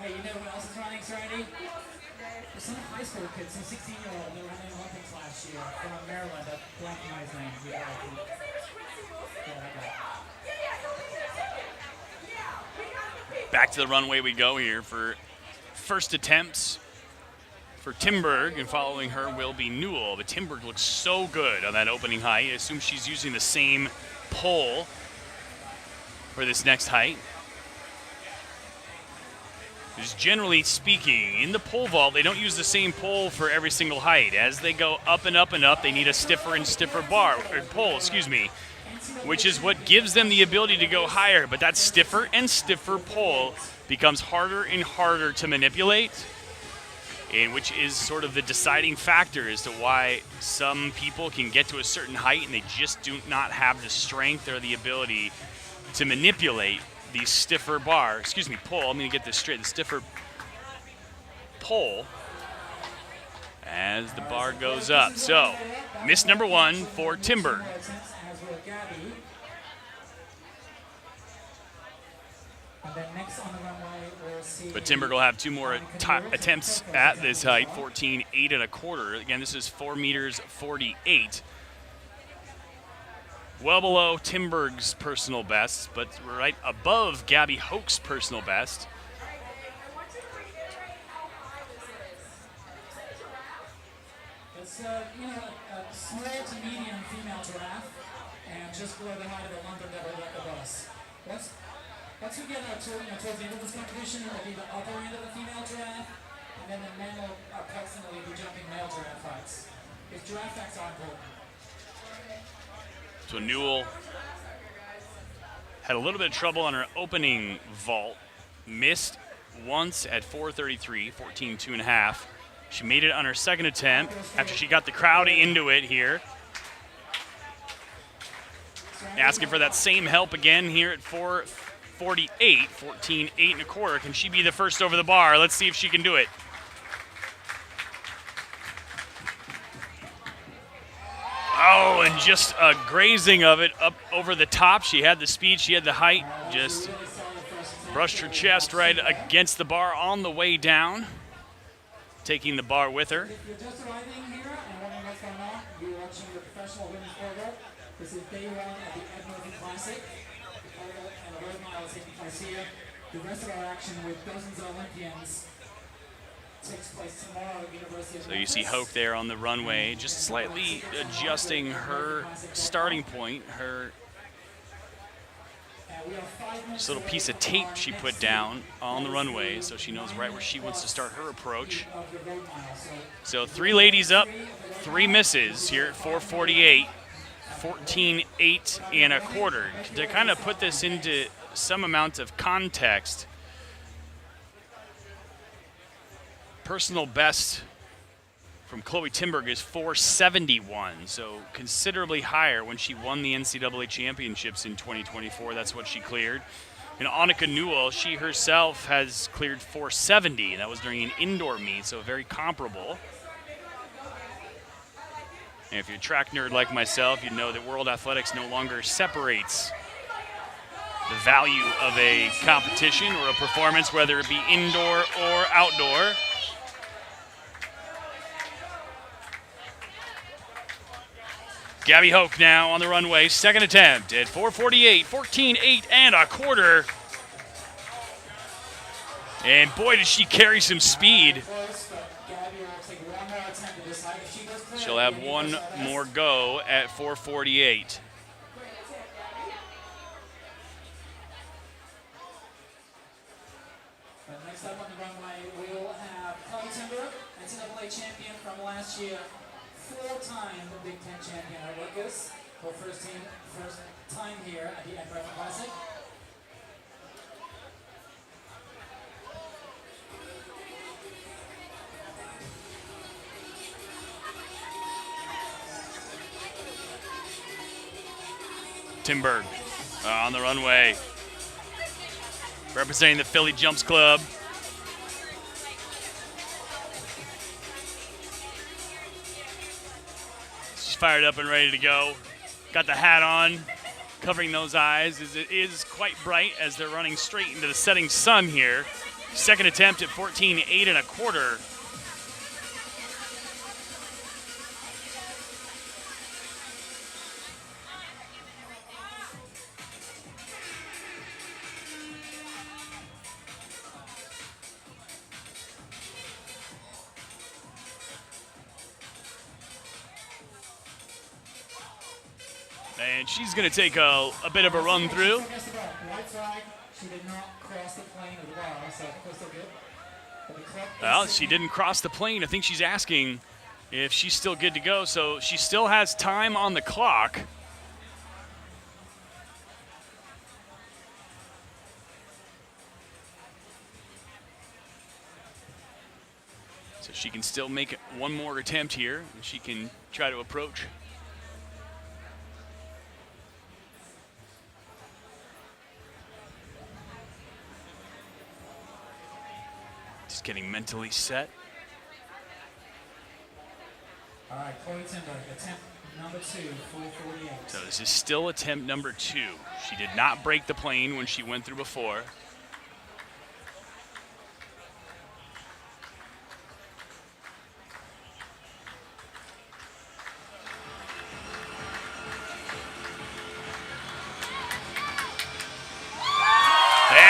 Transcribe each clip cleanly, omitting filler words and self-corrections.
Hey, you know who else is running Saturday? There's some high school kids, some 16-year-old, they were running the Olympics last year from Maryland. I'm blanking on his name. Yeah, that guy. Back to the runway we go here for first attempts for Timberg, and following her will be Newell. But Timberg looks so good on that opening height. I assume she's using the same pole for this next height. Just generally speaking, in the pole vault, they don't use the same pole for every single height. As they go up and up and up, they need a stiffer and stiffer pole, which is what gives them the ability to go higher. But that stiffer and stiffer pole becomes harder and harder to manipulate, and which is sort of the deciding factor as to why some people can get to a certain height and they just do not have the strength or the ability to manipulate the stiffer pole. I'm going to get this straight. The stiffer pole as the bar goes up. So, miss number 1 for Timberg. But Timberg will have 2 more attempts at this height, 14.8 1/4. Again, this is 4 meters 48. Well below Timberg's personal best, but right above Gabby Hoke's personal best. It's a small to medium female giraffe, and just below the height of the London double decker bus. Once we get towards the end of this competition, it'll be the upper end of the female giraffe, and then the men will approximately be jumping male giraffe heights. If giraffe facts are important. So Newell had a little bit of trouble on her opening vault. Missed once at 4:33, 14.2 1/2. She made it on her second attempt after she got the crowd into it here. Asking for that same help again here at 4:48, 14.8 1/4. Can she be the first over the bar? Let's see if she can do it. Oh, and just a grazing of it up over the top. She had the speed, she had the height, just brushed her chest right against the bar on the way down, taking the bar with her. If you're just arriving here and wondering what's going on, you're watching the professional women's polo. This is day 1 of the Murphey Classic. The polo and the road mile is taking place here. The rest of our action with dozens of Olympians takes place tomorrow at University of So you see Hoke there on the runway, just slightly adjusting her starting point, her just little piece of tape she put down on the runway so she knows right where she wants to start her approach. So 3 ladies up, 3 misses here at 4:48, 14.8 1/4. To kind of put this into some amount of context, personal best from Chloe Timberg is 4:71, so considerably higher. When she won the NCAA championships in 2024, that's what she cleared. And Annika Newell, she herself has cleared 4:70, and that was during an indoor meet, so very comparable. And if you're a track nerd like myself, you know that World Athletics no longer separates the value of a competition or a performance, whether it be indoor or outdoor. Gabby Hoke now on the runway, second attempt at 4:48, 14.8 1/4. And boy, does she carry some speed. She'll have 1 more go at 4:48. Next up on the runway, we'll have Chloe Timberg, NCAA champion from last year. 4-time Big Ten champion at Rutgers, her first time here at the Murphey Classic. Timberg on the runway, representing the Philly Jumps Club. Fired up and ready to go. Got the hat on, covering those eyes as it is quite bright as they're running straight into the setting sun here Second attempt at 14.8 and a quarter. And she's going to take a bit of a run through. White flag. She did not cross the plane as well, so that's still good. But the clock Well, she didn't cross the plane. I think she's asking if she's still good to go. So she still has time on the clock. So she can still make one more attempt here, and she can try to approach. Just getting mentally set. All right, Chloe Timberg, attempt number 2, 448. So this is still attempt number 2. She did not break the plane when she went through before.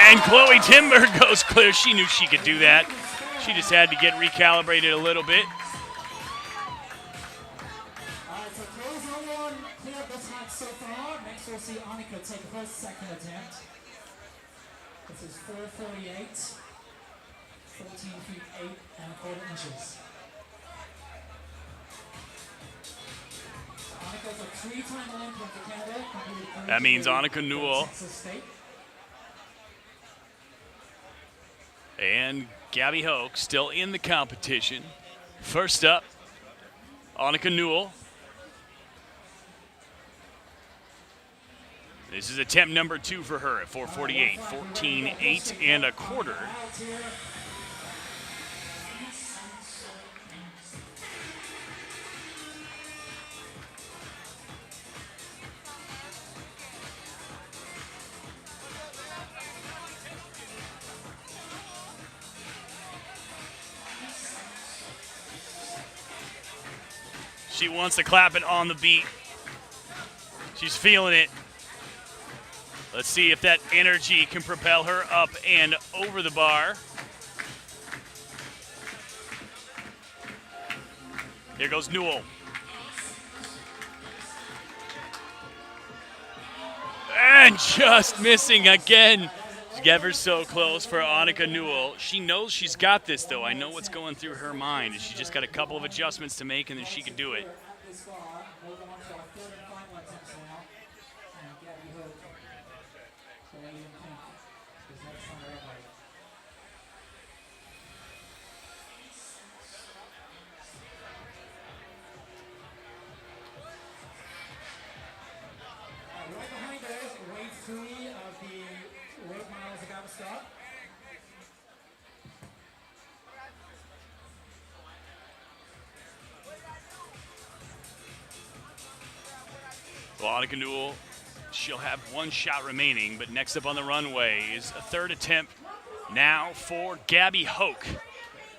And Chloe Timberg goes clear. She knew she could do that. She just had to get recalibrated a little bit. All right, so Chloe's only one clear of the time so far. Next we'll see Annika take her second attempt. This is 448, 14 feet 8 and a quarter inches. Annika's a 3-time Olympian for Canada. That means Annika Newell and Gabby Hoke still in the competition. First up, Annika Newell. This is attempt number 2 for her at 448, 14.8 and a quarter. She wants to clap it on the beat. She's feeling it. Let's see if that energy can propel her up and over the bar. Here goes Newell. And just missing again. Ever so close for Annika Newell. She knows she's got this, though. I know what's going through her mind. She just got a couple of adjustments to make, and then she can do it. Right behind her is wave 3 of the World Miles about to start. Well, Annika Newell, she'll have one shot remaining, but next up on the runway is a third attempt now for Gabby Hoke.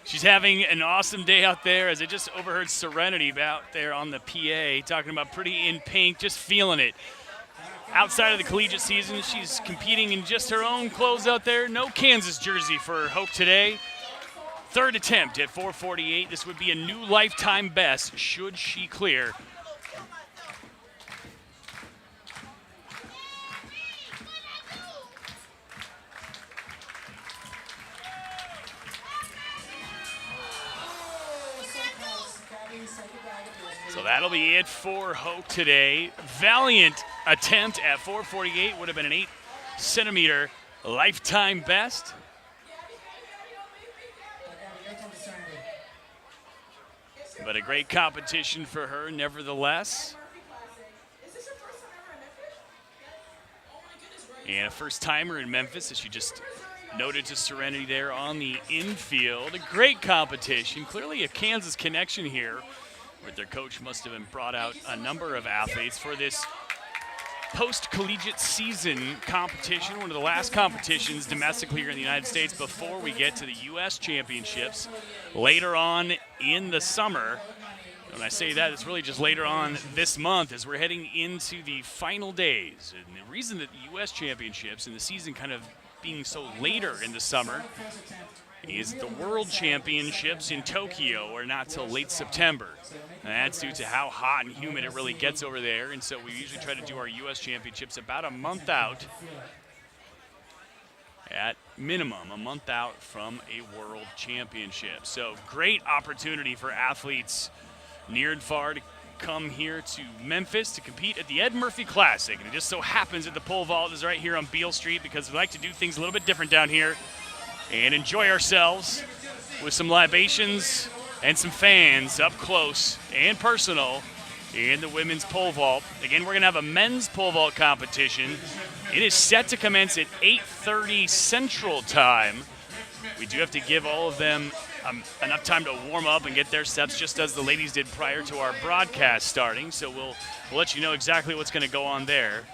She's having an awesome day out there, as I just overheard Serenity out there on the PA talking about Pretty in Pink, just feeling it. Outside of the collegiate season, she's competing in just her own clothes out there. No Kansas jersey for Hoke today. Third attempt at 448. This would be a new lifetime best should she clear. So that'll be it for Hoke today. Valiant attempt at 448. Would have been an 8-centimeter lifetime best. But a great competition for her nevertheless. And a first-timer in Memphis, as you just noted to Serenity there on the infield. A great competition. Clearly a Kansas connection here, where their coach must have brought out a number of athletes for this post-collegiate season competition, one of the last competitions domestically here in the United States before we get to the U.S. Championships later on in the summer. When I say that, it's really just later on this month as we're heading into the final days. And the reason that the U.S. Championships and the season kind of being so later in the summer is the World Championships in Tokyo are not till late September. And that's due to how hot and humid it really gets over there. And so we usually try to do our U.S. Championships about a month out, at minimum, a month out from a World Championship. So great opportunity for athletes near and far to come here to Memphis to compete at the Ed Murphey Classic. And it just so happens that the pole vault is right here on Beale Street because we like to do things a little bit different down here and enjoy ourselves with some libations and some fans up close and personal in the women's pole vault. Again, we're going to have a men's pole vault competition. It is set to commence at 8:30 Central Time. We do have to give all of them enough time to warm up and get their steps, just as the ladies did prior to our broadcast starting. So we'll let you know exactly what's going to go on there.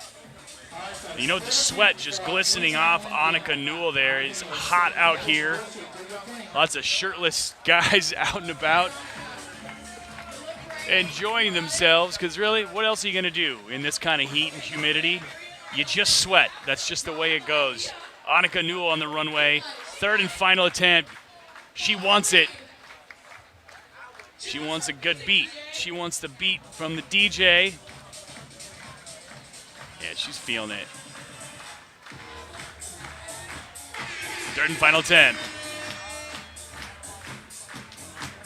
You know, the sweat just glistening off Annika Newell there. It's hot out here. Lots of shirtless guys out and about enjoying themselves, because really, what else are you going to do in this kind of heat and humidity? You just sweat. That's just the way it goes. Annika Newell on the runway. Third and final attempt. She wants it. She wants a good beat. She wants the beat from the DJ. Yeah, she's feeling it. Third and final 10.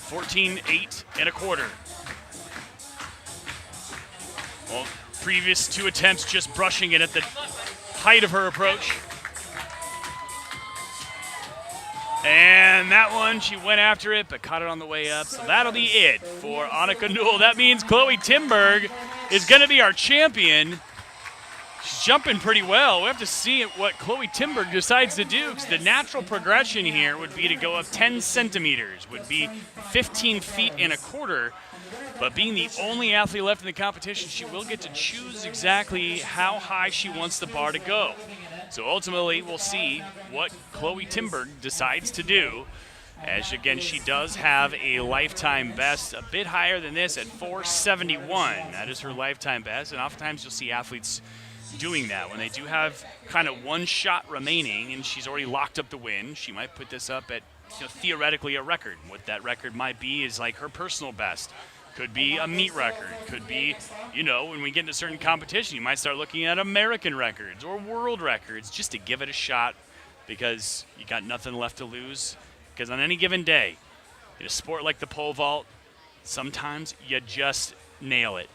14-8 and a quarter. Well, previous two attempts just brushing it at the height of her approach. And that one, she went after it, but caught it on the way up. So that'll be it for Annika Newell. That means Chloe Timberg is going to be our champion. She's jumping pretty well. We have to see what Chloe Timberg decides to do, because the natural progression here would be to go up 10 centimeters, would be 15 feet and a quarter. But being the only athlete left in the competition, she will get to choose exactly how high she wants the bar to go. So ultimately, we'll see what Chloe Timberg decides to do. As again, she does have a lifetime best a bit higher than this at 471. That is her lifetime best, and oftentimes you'll see athletes doing that when they do have kind of one shot remaining and she's already locked up the win. She might put this up at, theoretically, a record. What that record might be is like her personal best. Could be a meet record. Could be, when we get into certain competition, you might start looking at American records or world records just to give it a shot, because you got nothing left to lose. Because on any given day, in a sport like the pole vault, sometimes you just nail it.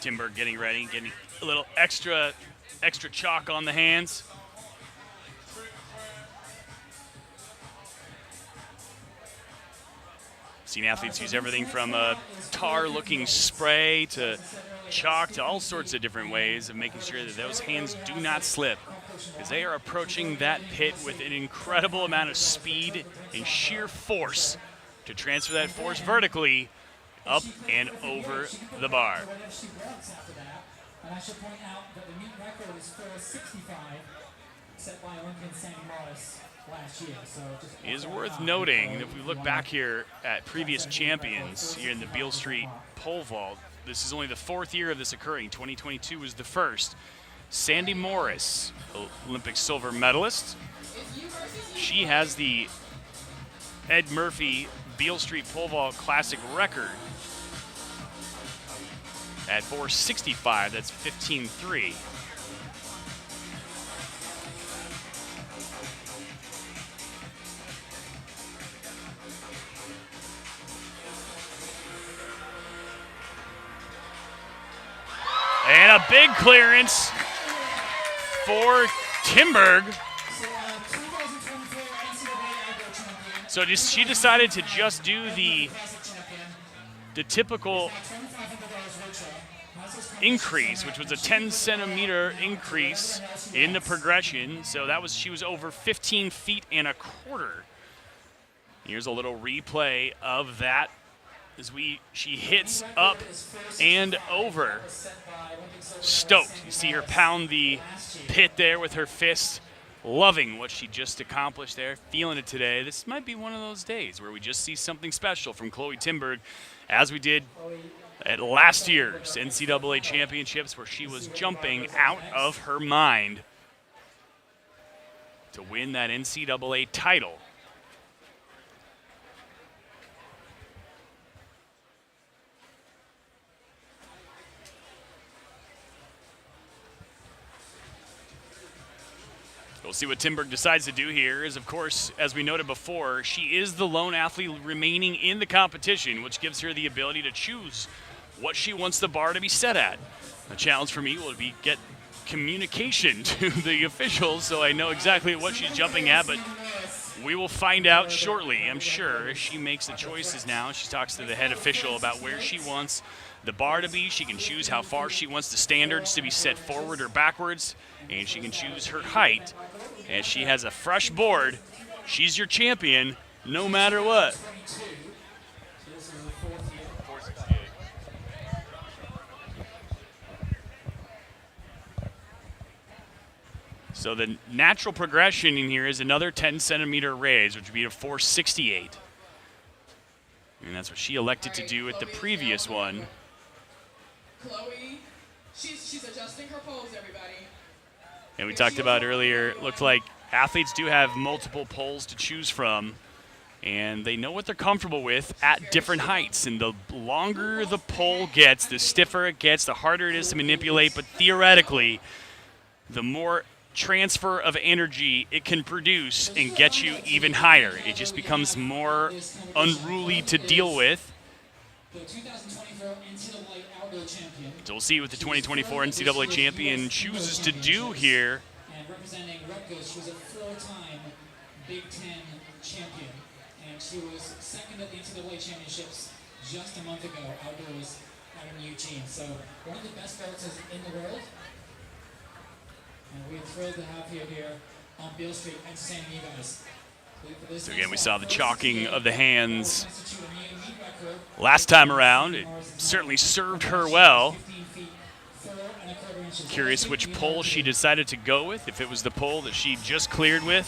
Timberg getting ready, getting a little extra chalk on the hands. Seen athletes use everything from a tar-looking spray to chalk to all sorts of different ways of making sure that those hands do not slip, because they are approaching that pit with an incredible amount of speed and sheer force to transfer that force vertically up and over the bar. And I should point out that the meet record is 465, set by Olympian Sandy Morris last year. So it is worth noting that if we look back here at previous champions here in the Beale Street pole vault, this is only the fourth year of this occurring. 2022 was the first. Sandy Morris, Olympic silver medalist. She has the Ed Murphey Beale Street Pole Vault Classic record at 465. That's 15.3. And a big clearance for Timberg. So she decided to just do the typical increase, which was a 10-centimeter increase in the progression. So she was over 15 feet and a quarter. Here's a little replay of that as she hits up and over. Stoked. You see her pound the pit there with her fist. Loving what she just accomplished there. Feeling it today. This might be one of those days where we just see something special from Chloe Timberg, as we did at last year's NCAA championships, where she was jumping out of her mind to win that NCAA title. We'll see what Timberg decides to do here. Is, of course, as we noted before, she is the lone athlete remaining in the competition, which gives her the ability to choose what she wants the bar to be set at. A challenge for me will be get communication to the officials so I know exactly what she's jumping at, but we will find out shortly, I'm sure. She makes the choices now. She talks to the head official about where she wants the bar to be. She can choose how far she wants the standards to be set forward or backwards, and she can choose her height. As she has a fresh board, she's your champion no matter what. So the natural progression in here is another 10-centimeter raise, which would be a 468. And that's what she elected to do at the previous one. Chloe, she's adjusting her pose, everybody. And we talked about earlier, it looked like athletes do have multiple poles to choose from, and they know what they're comfortable with at different heights. And the longer the pole gets, the stiffer it gets, the harder it is to manipulate. But theoretically, the more transfer of energy it can produce and get you even higher. It just becomes more unruly to deal with. So we'll see what the 2024 NCAA champion chooses to do here. And representing Rutgers, she was a 4-time Big Ten champion, and she was second at the NCAA championships just a month ago outdoors out in Eugene. So one of the best boxers in the world, and we're thrilled to have you here on Beale Street entertaining you guys. So again, we saw the chalking of the hands last time around. It certainly served her well. Curious which pole she decided to go with, if it was the pole that she just cleared with.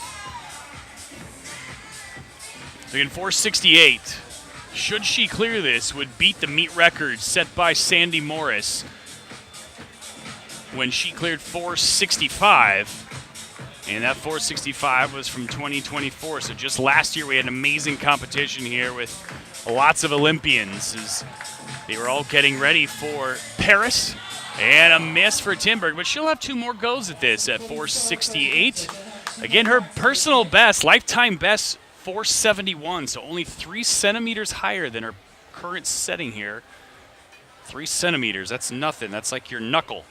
So again, 468. Should she clear this, would beat the meet record set by Sandy Morris when she cleared 465. And that 465 was from 2024. So just last year we had an amazing competition here with lots of Olympians as they were all getting ready for Paris. And a miss for Timberg, but she'll have 2 more goes at this at 468. Again, her personal best, lifetime best, 471. So only 3 centimeters higher than her current setting here. 3 centimeters, that's nothing. That's like your knuckle.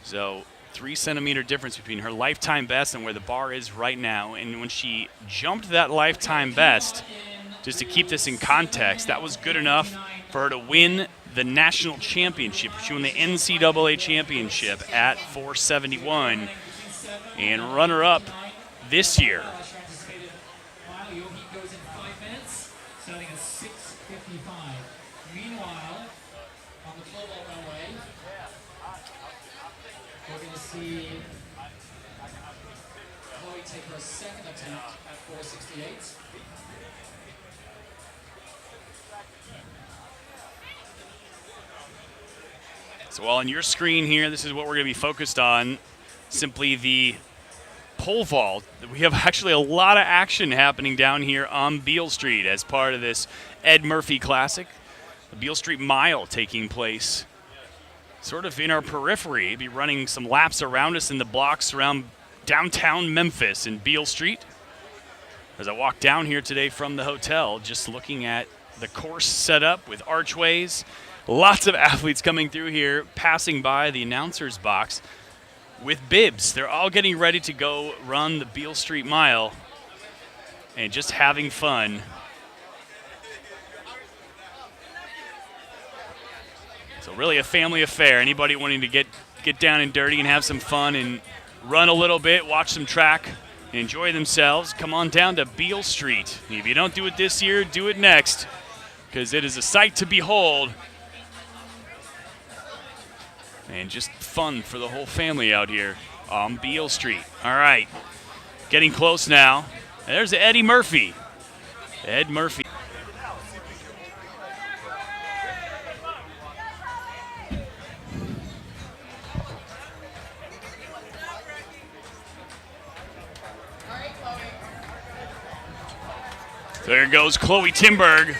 So 3 centimeter difference between her lifetime best and where the bar is right now. And when she jumped that lifetime best, just to keep this in context, that was good enough for her to win the national championship. She won the NCAA championship at 471 and runner-up this year. Meanwhile, on the pole vault runway, we're going to see Chloe take her second attempt at 468. So while on your screen here, this is what we're going to be focused on, simply the pole vault. We have actually a lot of action happening down here on Beale Street as part of this Ed Murphey Classic. The Beale Street Mile taking place sort of in our periphery. Be running some laps around us in the blocks around downtown Memphis and Beale Street. As I walk down here today from the hotel, just looking at the course set up with archways. Lots of athletes coming through here, passing by the announcer's box with bibs. They're all getting ready to go run the Beale Street Mile. and just having fun. So really a family affair. Anybody wanting to get down and dirty and have some fun and run a little bit, watch some track, and enjoy themselves, come on down to Beale Street. If you don't do it this year, do it next, because it is a sight to behold. And just fun for the whole family out here on Beale Street. All right, getting close now. There's Eddie Murphy. Ed Murphy. There goes Chloe Timberg.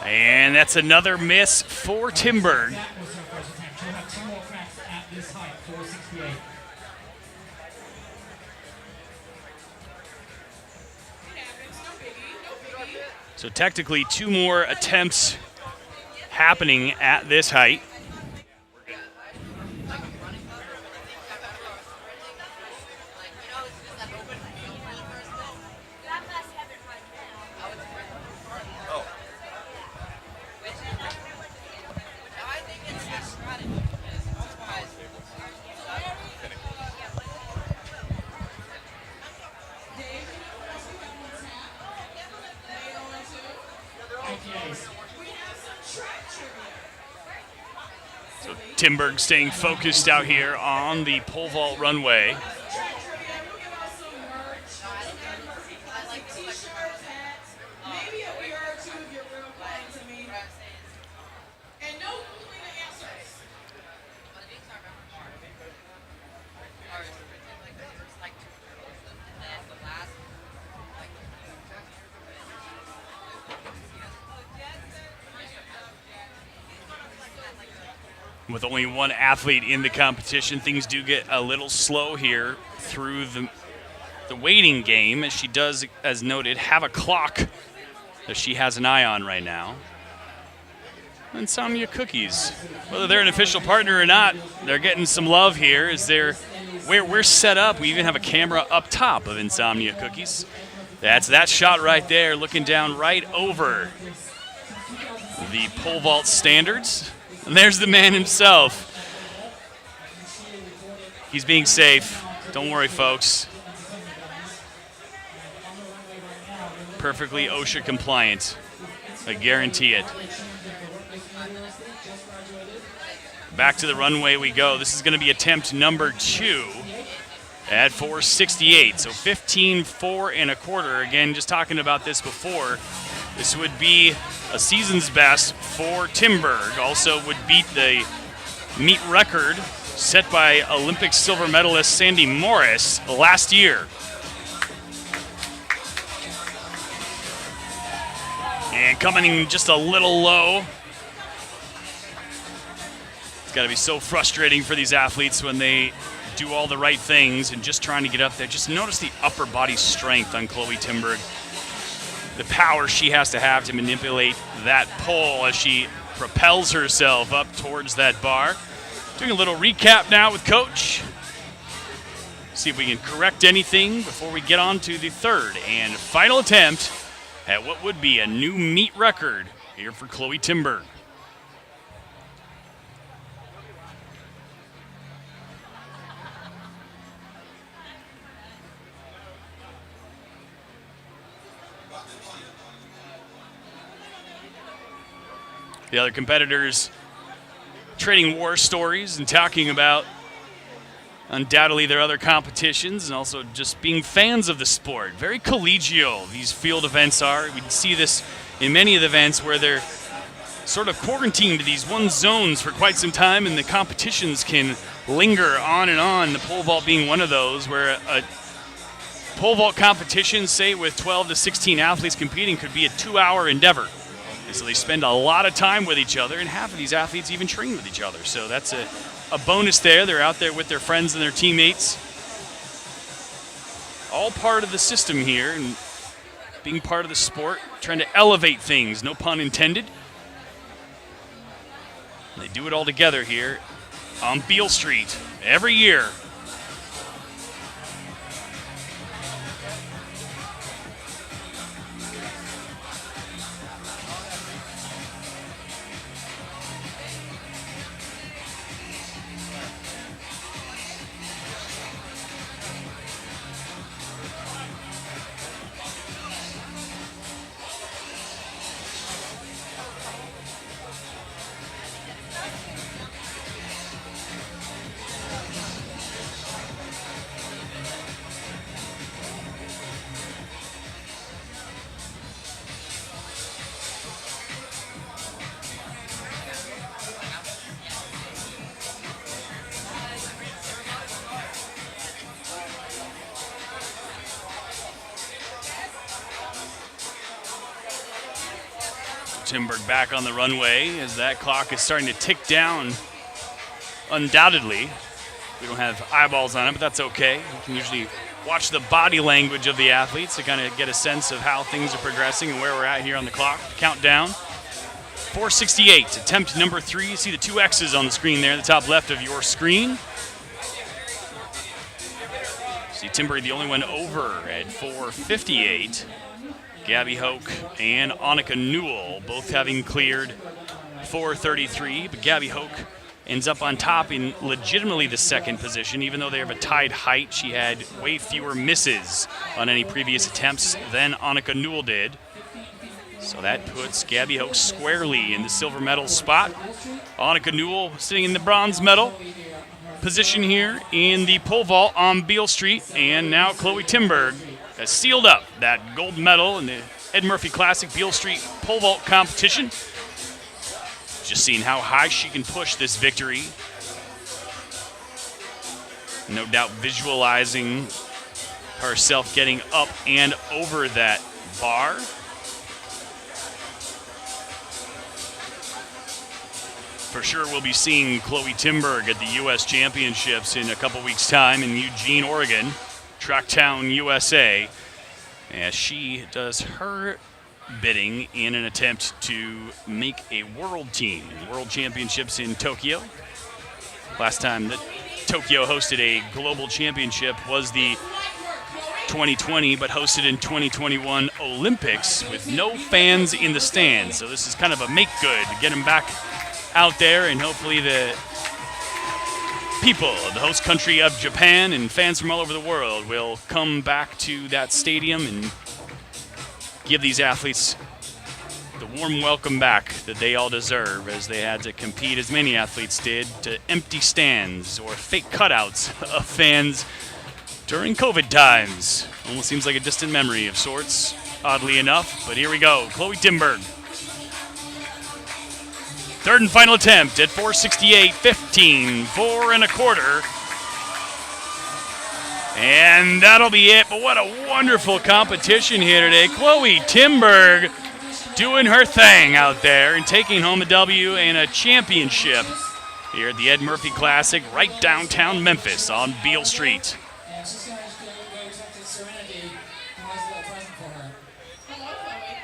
And that's another miss for Timberg. That was her first attempt. She'll have 2 more cracks at this height, 468. It happens. No biggie. So technically 2 more attempts happening at this height. So Timberg staying focused out here on the pole vault runway. With only 1 athlete in the competition, things do get a little slow here through the waiting game, as she does, as noted, have a clock that she has an eye on right now. Insomnia Cookies, whether they're an official partner or not, they're getting some love here. As we're set up, we even have a camera up top of Insomnia Cookies. That's that shot right there, looking down right over the pole vault standards. And there's the man himself. He's being safe. Don't worry, folks. Perfectly OSHA compliant. I guarantee it. Back to the runway we go. This is going to be attempt number 2 at 468. So 15.4 1/4. Again, just talking about this before. This would be a season's best for Timberg. Also would beat the meet record set by Olympic silver medalist Sandy Morris last year. And coming in just a little low. It's got to be so frustrating for these athletes when they do all the right things and just trying to get up there. Just notice the upper body strength on Chloe Timberg. The power she has to have to manipulate that pole as she propels herself up towards that bar. Doing a little recap now with Coach. See if we can correct anything before we get on to the 3rd and final attempt at what would be a new meet record here for Chloe Timberg. The other competitors trading war stories and talking about undoubtedly their other competitions and also just being fans of the sport. Very collegial these field events are. We see this in many of the events where they're sort of quarantined to these one zones for quite some time, and the competitions can linger on and on. The pole vault being one of those, where a pole vault competition, say with 12 to 16 athletes competing, could be a 2-hour endeavor. And so they spend a lot of time with each other, and half of these athletes even train with each other. So that's a bonus there. They're out there with their friends and their teammates. All part of the system here and being part of the sport, trying to elevate things, no pun intended. They do it all together here on Beale Street every year. Timberg back on the runway as that clock is starting to tick down, undoubtedly. We don't have eyeballs on it, but that's okay. You can usually watch the body language of the athletes to kind of get a sense of how things are progressing and where we're at here on the clock. Countdown. 4:68, attempt number 3. You see the 2 X's on the screen there, the top left of your screen. See Timberg, the only one over at 4:58. Gabby Hoke and Annika Newell both having cleared 4:33, but Gabby Hoke ends up on top in legitimately the second position. Even though they have a tied height, she had way fewer misses on any previous attempts than Annika Newell did. So that puts Gabby Hoke squarely in the silver medal spot. Annika Newell sitting in the bronze medal position here in the pole vault on Beale Street. And now Chloe Timberg has sealed up that gold medal in the Ed Murphey Classic Beale Street pole vault competition. Just seeing how high she can push this victory. No doubt visualizing herself getting up and over that bar. For sure we'll be seeing Chloe Timberg at the U.S. Championships in a couple weeks' time in Eugene, Oregon, Tracktown, USA, as she does her bidding in an attempt to make a world team. World Championships in Tokyo. Last time that Tokyo hosted a global championship was the 2020, but hosted in 2021 Olympics with no fans in the stands. So this is kind of a make good to get them back out there, and hopefully the people of the host country of Japan and fans from all over the world will come back to that stadium and give these athletes the warm welcome back that they all deserve, as they had to compete, as many athletes did, to empty stands or fake cutouts of fans during COVID times. Almost seems like a distant memory of sorts, oddly enough, but here we go. Chloe Timberg. Third and final attempt at 4:68.15, 4 1/4. And that'll be it. But what a wonderful competition here today. Chloe Timberg doing her thing out there and taking home a W and a championship here at the Ed Murphey Classic right downtown Memphis on Beale Street. And she's going to go talk to Serenity, who has a little present for her. Hello, Chloe.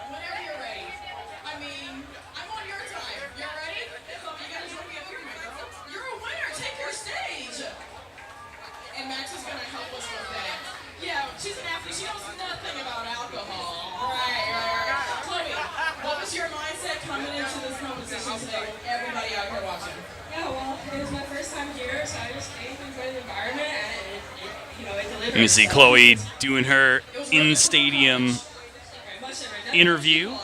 Whenever you're ready. I mean, I'm on your time. You're ready? You gotta join me up here, my girl. You're a winner. Take your stage. And Max is gonna help us with that. Yeah, she's an athlete. She knows nothing about alcohol. Right. Chloe, what was your mindset coming into this competition today with everybody out here watching? Yeah, well, it was my first time here, so I just came to enjoy the environment, and it delivered. You can see Chloe doing her in-stadium interview,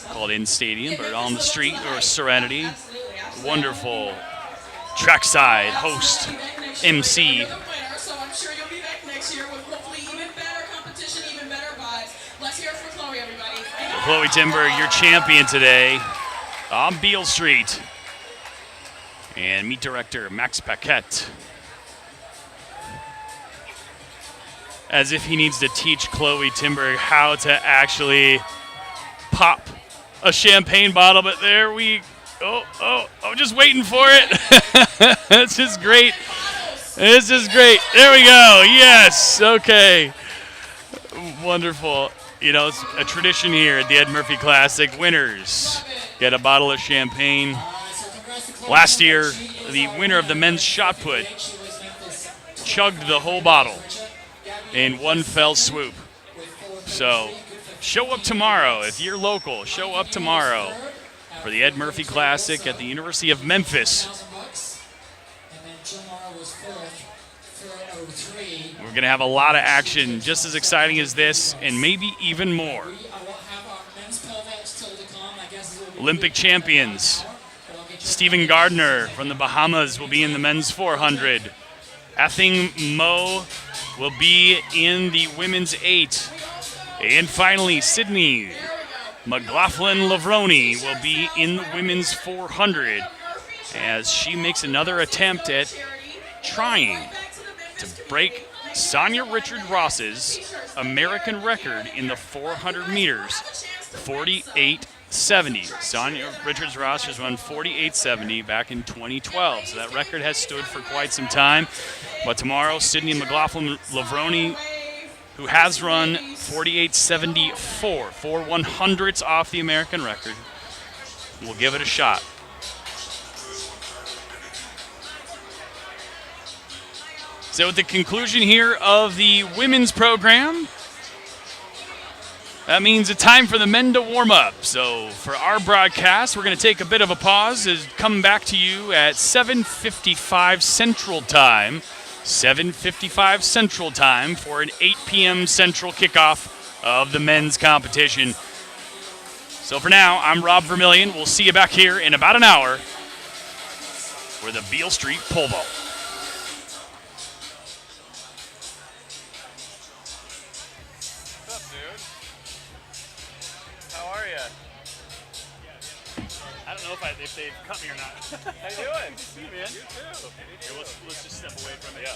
called In Stadium, but on the street or Serenity. Wonderful trackside host, MC. So I'm sure you'll be back next year with hopefully even better competition, even better vibes. Let's hear it for Chloe, everybody. Chloe Timberg, your champion today on Beale Street. And meet director Max Paquette. As if he needs to teach Chloe Timberg how to actually pop a champagne bottle, but there we I'm just waiting for it. This is great. This is great. There we go. Yes. Okay. Wonderful. You know, it's a tradition here at the Ed Murphey Classic. Winners get a bottle of champagne. Last year, the winner of the men's shot put chugged the whole bottle in one fell swoop. So show up tomorrow. If you're local, show up tomorrow for the Ed Murphey Classic at the University of Memphis. We're going to have a lot of action, just as exciting as this, and maybe even more. Olympic champions Stephen Gardner from the Bahamas will be in the men's 400. Athing Mo will be in the women's 8. And finally, Sydney McLaughlin Lavroni will be in the women's 400 as she makes another attempt at trying to break Sonia Richard-Ross's American record in the 400 meters, 48 48.70. Sonia Richards-Rosters run 48.70 back in 2012. So that record has stood for quite some time. But tomorrow, Sydney McLaughlin-Lavroni, who has run 48.74, 4/100ths off the American record, will give it a shot. So at the conclusion here of the women's program, that means it's time for the men to warm up. So for our broadcast, we're going to take a bit of a pause and come back to you at 7:55 Central Time. 7:55 Central Time for an 8 p.m. Central kickoff of the men's competition. So for now, I'm Rob Vermillion. We'll see you back here in about an hour for the Beale Street Pole Vault. If they've cut me or not. How you doing? Good to see you, man. You too. Here, let's just step away from it. Yeah.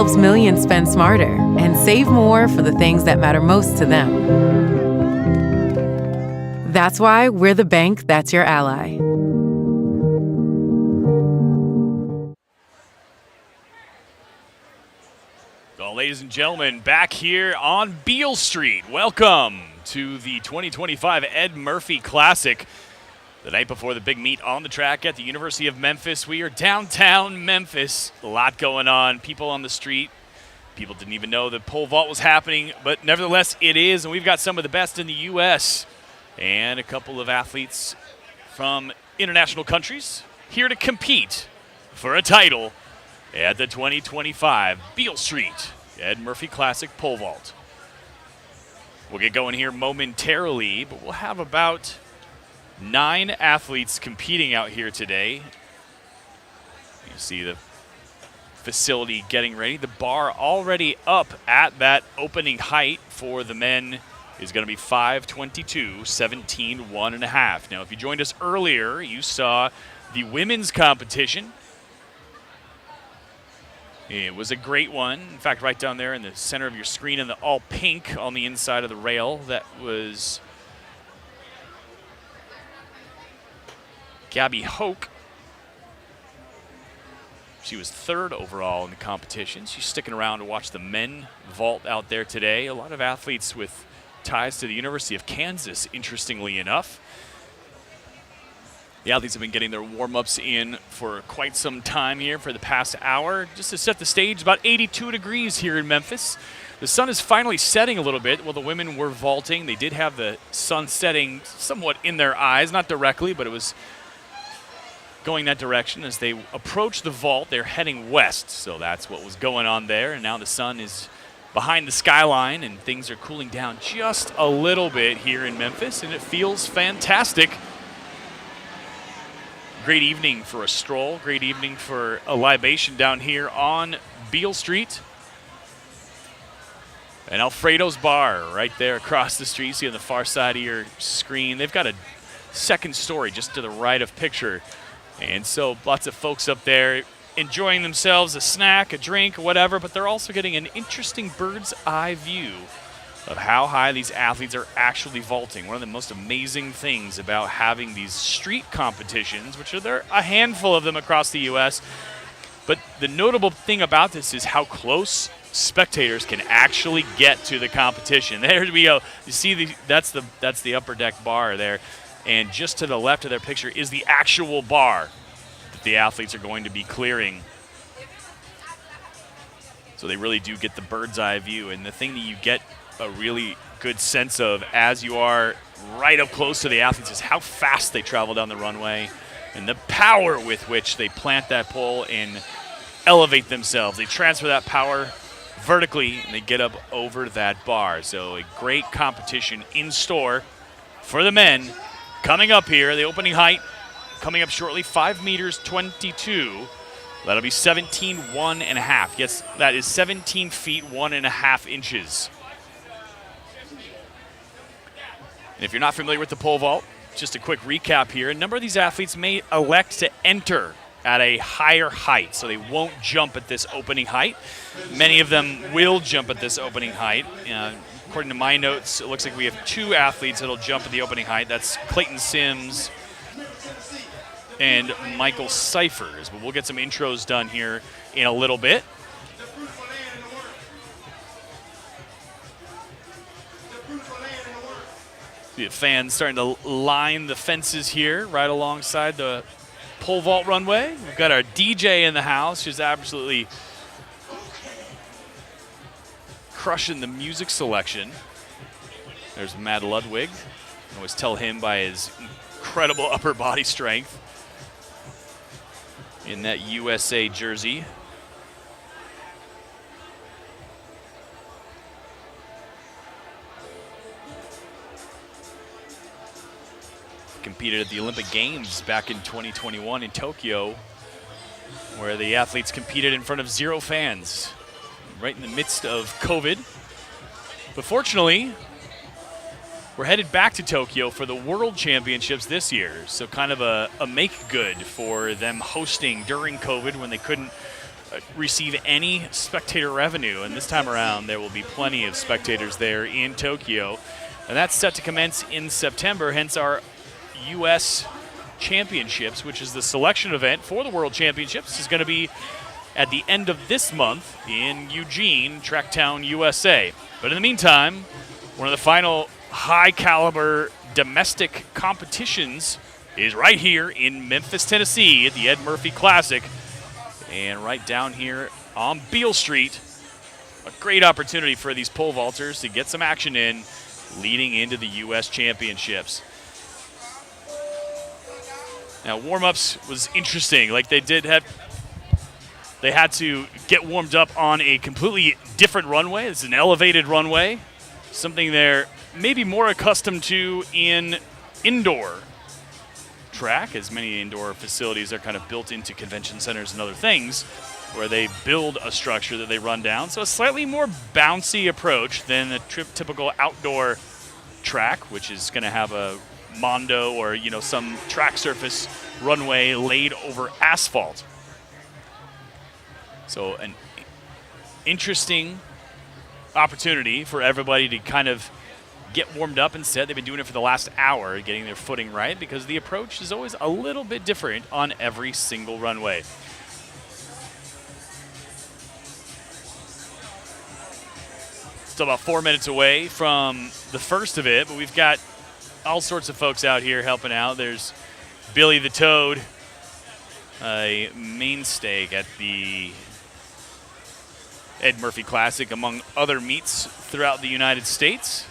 helps millions spend smarter and save more for the things that matter most to them. That's why we're the bank that's your ally. Well, ladies and gentlemen, back here on Beale Street. Welcome to the 2025 Ed Murphey Classic. The night before the big meet on the track at the University of Memphis. We are downtown Memphis. A lot going on. People on the street. People didn't even know the pole vault was happening, but nevertheless it is, and we've got some of the best in the U.S. and a couple of athletes from international countries here to compete for a title at the 2025 Beale Street Ed Murphey Classic Pole Vault. We'll get going here momentarily, but we'll have about 9 athletes competing out here today. You see the facility getting ready. The bar already up at that opening height for the men is going to be 5:22, 17.1.5. Now, if you joined us earlier, you saw the women's competition. It was a great one. In fact, right down there in the center of your screen in the all pink on the inside of the rail, that was Gabby Hoke. She was 3rd overall in the competition. She's sticking around to watch the men vault out there today. A lot of athletes with ties to the University of Kansas, interestingly enough. The athletes have been getting their warm-ups in for quite some time here for the past hour. Just to set the stage, about 82 degrees here in Memphis. The sun is finally setting a little bit. While the women were vaulting, they did have the sun setting somewhat in their eyes, not directly, but it was going that direction. As they approach the vault, they're heading west, so that's what was going on there. And now the sun is behind the skyline, and things are cooling down just a little bit here in Memphis, and it feels fantastic. Great evening for a stroll, great evening for a libation down here on Beale Street. And Alfredo's Bar right there across the street. See on the far side of your screen. They've got a second story just to the right of picture. And so lots of folks up there enjoying themselves, a snack, a drink, whatever, but they're also getting an interesting bird's eye view of how high these athletes are actually vaulting. One of the most amazing things about having these street competitions, which are there a handful of them across the U.S., but the notable thing about this is how close spectators can actually get to the competition. There we go. You see, that's the upper deck bar there, and just to the left of their picture is the actual bar that the athletes are going to be clearing. So they really do get the bird's eye view, and the thing that you get a really good sense of as you are right up close to the athletes is how fast they travel down the runway and the power with which they plant that pole and elevate themselves. They transfer that power vertically and they get up over that bar. So a great competition in store for the men coming up here. The opening height coming up shortly, 5 meters 22. That'll be 17.1.5. Yes, that is 17 feet 1.5 inches. And if you're not familiar with the pole vault, just a quick recap here. A number of these athletes may elect to enter at a higher height, so they won't jump at this opening height. Many of them will jump at this opening height. According to my notes, it looks like we have 2 athletes that'll jump at the opening height. That's Clayton Sims and Michael Cyphers. But we'll get some intros done here in a little bit. The fans starting to line the fences here right alongside the pole vault runway. We've got our DJ in the house. She's absolutely crushing the music selection. There's Matt Ludwig. I always tell him by his incredible upper body strength in that USA jersey. Competed at the Olympic Games back in 2021 in Tokyo, where the athletes competed in front of 0 fans, right in the midst of COVID. But fortunately, we're headed back to Tokyo for the World Championships this year, so kind of a make-good for them hosting during COVID when they couldn't receive any spectator revenue, and this time around there will be plenty of spectators there in Tokyo. And that's set to commence in September, hence our U.S. Championships, which is the selection event for the World Championships, is going to be at the end of this month in Eugene, Tracktown, USA. But in the meantime, one of the final high-caliber domestic competitions is right here in Memphis, Tennessee at the Ed Murphey Classic. And right down here on Beale Street, a great opportunity for these pole vaulters to get some action in leading into the U.S. Championships. Now, warm-ups was interesting. Like they had to get warmed up on a completely different runway. It's an elevated runway, something they're maybe more accustomed to in indoor track, as many indoor facilities are kind of built into convention centers and other things where they build a structure that they run down. So a slightly more bouncy approach than a typical outdoor track, which is going to have a mondo or some track surface runway laid over asphalt. So an interesting opportunity for everybody to kind of get warmed up and set. They've been doing it for the last hour, getting their footing right, because the approach is always a little bit different on every single runway. Still about 4 minutes away from the first of it, but we've got all sorts of folks out here helping out. There's Billy the Toad, a mainstay at the Ed Murphey Classic, among other meets throughout the United States.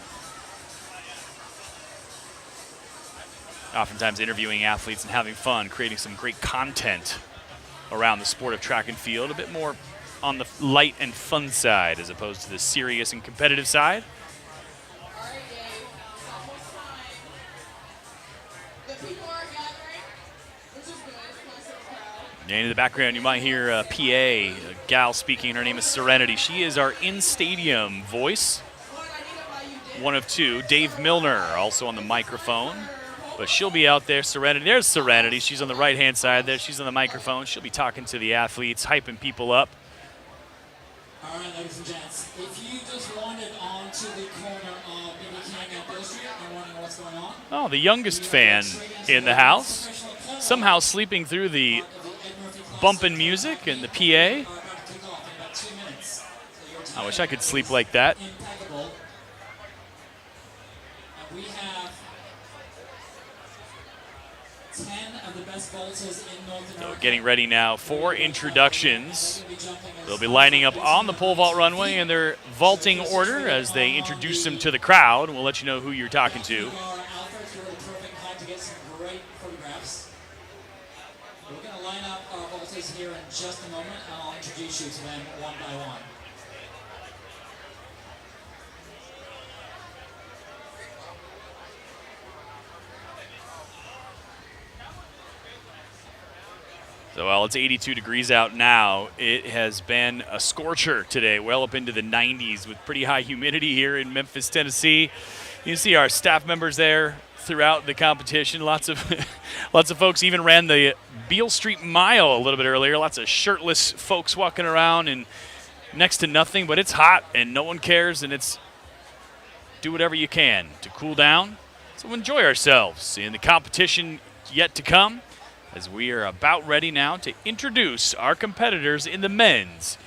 Oftentimes interviewing athletes and having fun, creating some great content around the sport of track and field, a bit more on the light and fun side as opposed to the serious and competitive side. All right, Dave, it's almost time. The people are gathering, which is good. Nice little crowd. And in the background, you might hear a PA, a gal speaking. Her name is Serenity. She is our in-stadium voice, one of two. Dave Milner, also on the microphone. But she'll be out there. Serenity. There's Serenity. She's on the right-hand side there. She's on the microphone. She'll be talking to the athletes, hyping people up. All right, ladies and gents, if you just wandered onto the corner of BB King and Beale Street and wondering what's going on. Oh, the youngest fan in the house, somehow sleeping through the bumping music and the PA. I wish I could sleep like that. Impeccable. And we have 10 of the best vaulters in North America. So getting ready now for introductions. They'll be lining up on the pole vault runway in their vaulting order as they introduce them to the crowd. We'll let you know who you're talking to. Alfred's really perfect height to get some great photographs. We're going to line up our vaulters here in just a moment, and I'll introduce you to them one by one. So while it's 82 degrees out now, it has been a scorcher today, well up into the 90s with pretty high humidity here in Memphis, Tennessee. You can see our staff members there throughout the competition. Lots of folks even ran the Beale Street Mile a little bit earlier. Lots of shirtless folks walking around and next to nothing, but it's hot and no one cares, and it's do whatever you can to cool down. So enjoy ourselves in the competition yet to come, as we are about ready now to introduce our competitors in the men's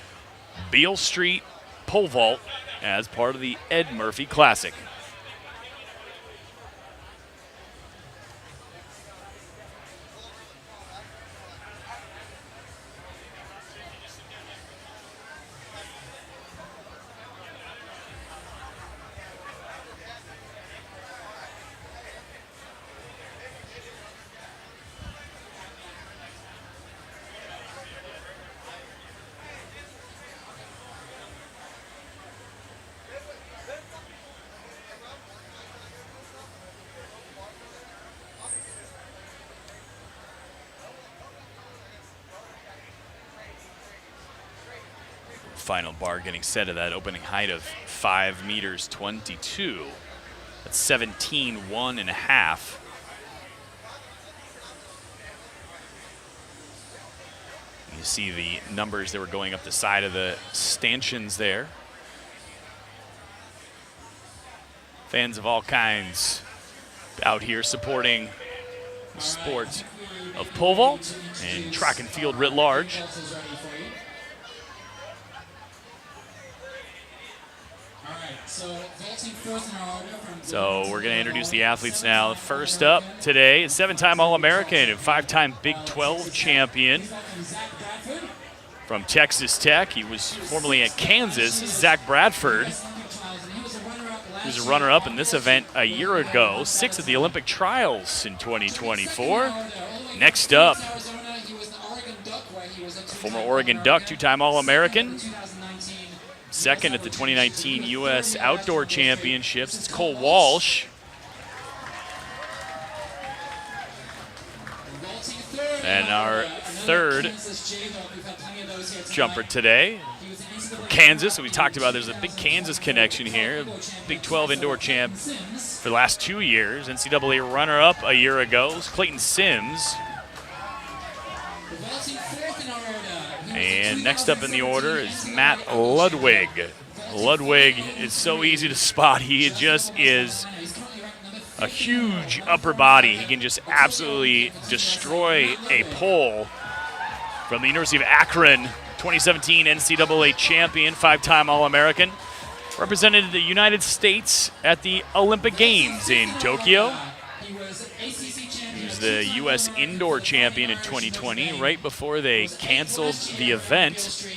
Beale Street pole vault as part of the Ed Murphey Classic. Final bar getting set at that opening height of 5 meters 22. That's 17.1 and a half. You see the numbers that were going up the side of the stanchions there. Fans of all kinds out here supporting the sport of pole vault and track and field writ large. So we're going to introduce the athletes now. First up today, a 7-time All-American and 5-time Big 12 champion from Texas Tech. He was formerly at Kansas. This is Zach Bradford. He was a runner-up in this event a year ago, 6th at the Olympic trials in 2024. Next up, former Oregon Duck, 2-time All-American. Second at the 2019 U.S. Outdoor Championships. It's Cole Walsh. And our third jumper today, from Kansas. We talked about there's a big Kansas connection here. Big 12 indoor champ for the last 2 years. NCAA runner-up a year ago. It's Clayton Sims. And next up in the order is Matt Ludwig. Ludwig is so easy to spot. He just is a huge upper body. He can just absolutely destroy a pole. From the University of Akron, 2017 NCAA champion, 5-time All-American. Represented the United States at the Olympic Games in Tokyo. He was the U.S. indoor champion in 2020, right before they canceled the event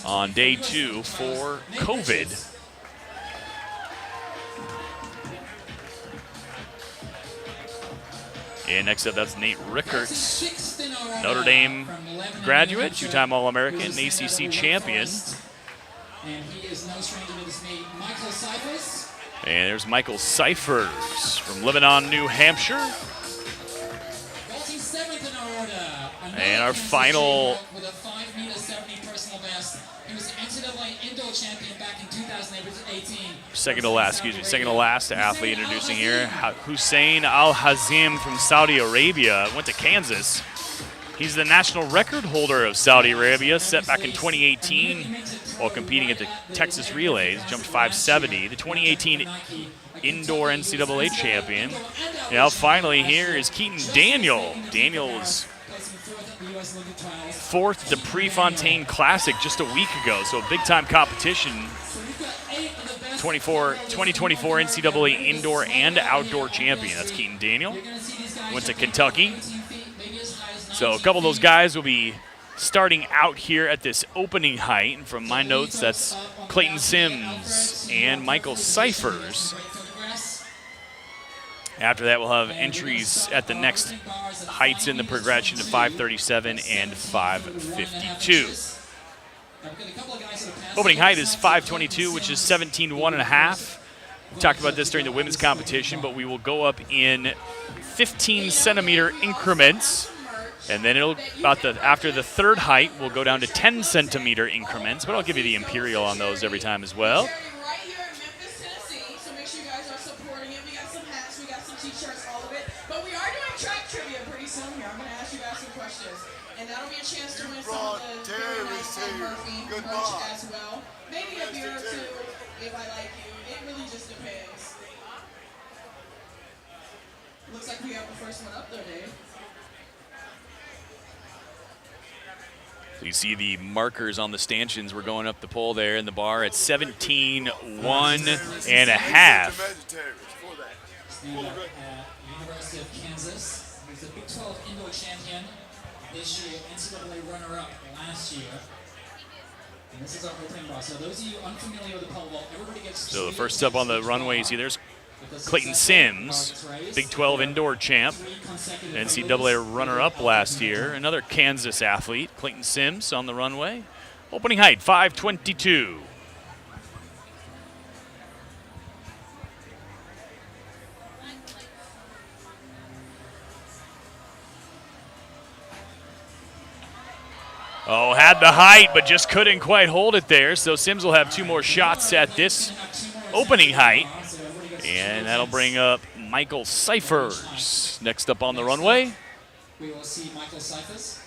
on day 2 for COVID. And next up, that's Nate Rickards, Notre Dame graduate, 2-time All-American, and ACC champion. And he is no stranger to this name, Michael Cyphers. And there's Michael Cyphers from Lebanon, New Hampshire. And our final with a 5'70" personal best. He was NCAA indoor champion back in 2018. second to last athlete introducing here, Hussein Al-Hazim from Saudi Arabia, went to Kansas. He's the national record holder of Saudi Arabia, set back in 2018 while competing at the Texas Relays, jumped 570. The 2018 indoor NCAA champion. Now finally here is Keaton Daniel. Daniel was 4th at the Prefontaine Classic just a week ago, so a big-time competition. 2024 NCAA indoor and outdoor champion. That's Keaton Daniel. Went to Kentucky. So a couple of those guys will be starting out here at this opening height. And from my notes, that's Clayton Sims and Michael Cyphers. After that, we'll have entries at the next heights in the progression to 537 and 552. Opening height is 522, which is 17.1.5. We talked about this during the women's competition, but we will go up in 15-centimeter increments. And then after the third height, we'll go down to 10-centimeter increments. But I'll give you the imperial on those every time as well. Right here in Memphis, Tennessee, so make sure you guys are supporting it. We got some hats, we got some t-shirts, all of it. But we are doing track trivia pretty soon here. I'm going to ask you guys some questions. And that'll be a chance to win some of the very nice Murphey merch as well. Maybe a beer or two if I like you. It really just depends. Looks like we have the first one up there, Dave. So you see the markers on the stanchions. We're going up the pole there in the bar at 17.1.5. Stand up at University of Kansas. He's the Big 12 indoor champion this year, NCAA runner-up last year. And this is our opening bar. So those of you unfamiliar with the pole vault, everybody gets. So the first up on the runway, you see there's Clayton Sims, Big 12 indoor champ, NCAA runner-up last year. Another Kansas athlete, Clayton Sims, on the runway. Opening height, 522. Oh, had the height, but just couldn't quite hold it there. So Sims will have 2 more shots at this opening height. And that'll bring up Michael Cyphers next up on the runway. We will see Michael Cyphers.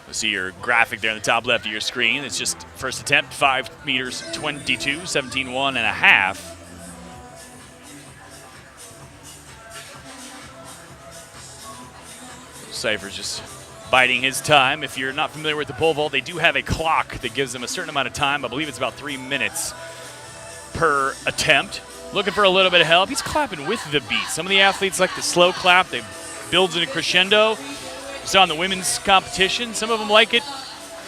See your graphic there in the top left of your screen. It's just first attempt, 5 meters 22, 17.1 and a half. Cypher's just biding his time. If you're not familiar with the pole vault, they do have a clock that gives them a certain amount of time. I believe it's about 3 minutes per attempt. Looking for a little bit of help. He's clapping with the beat. Some of the athletes like the slow clap. They builds in a crescendo. Saw in the women's competition, some of them like it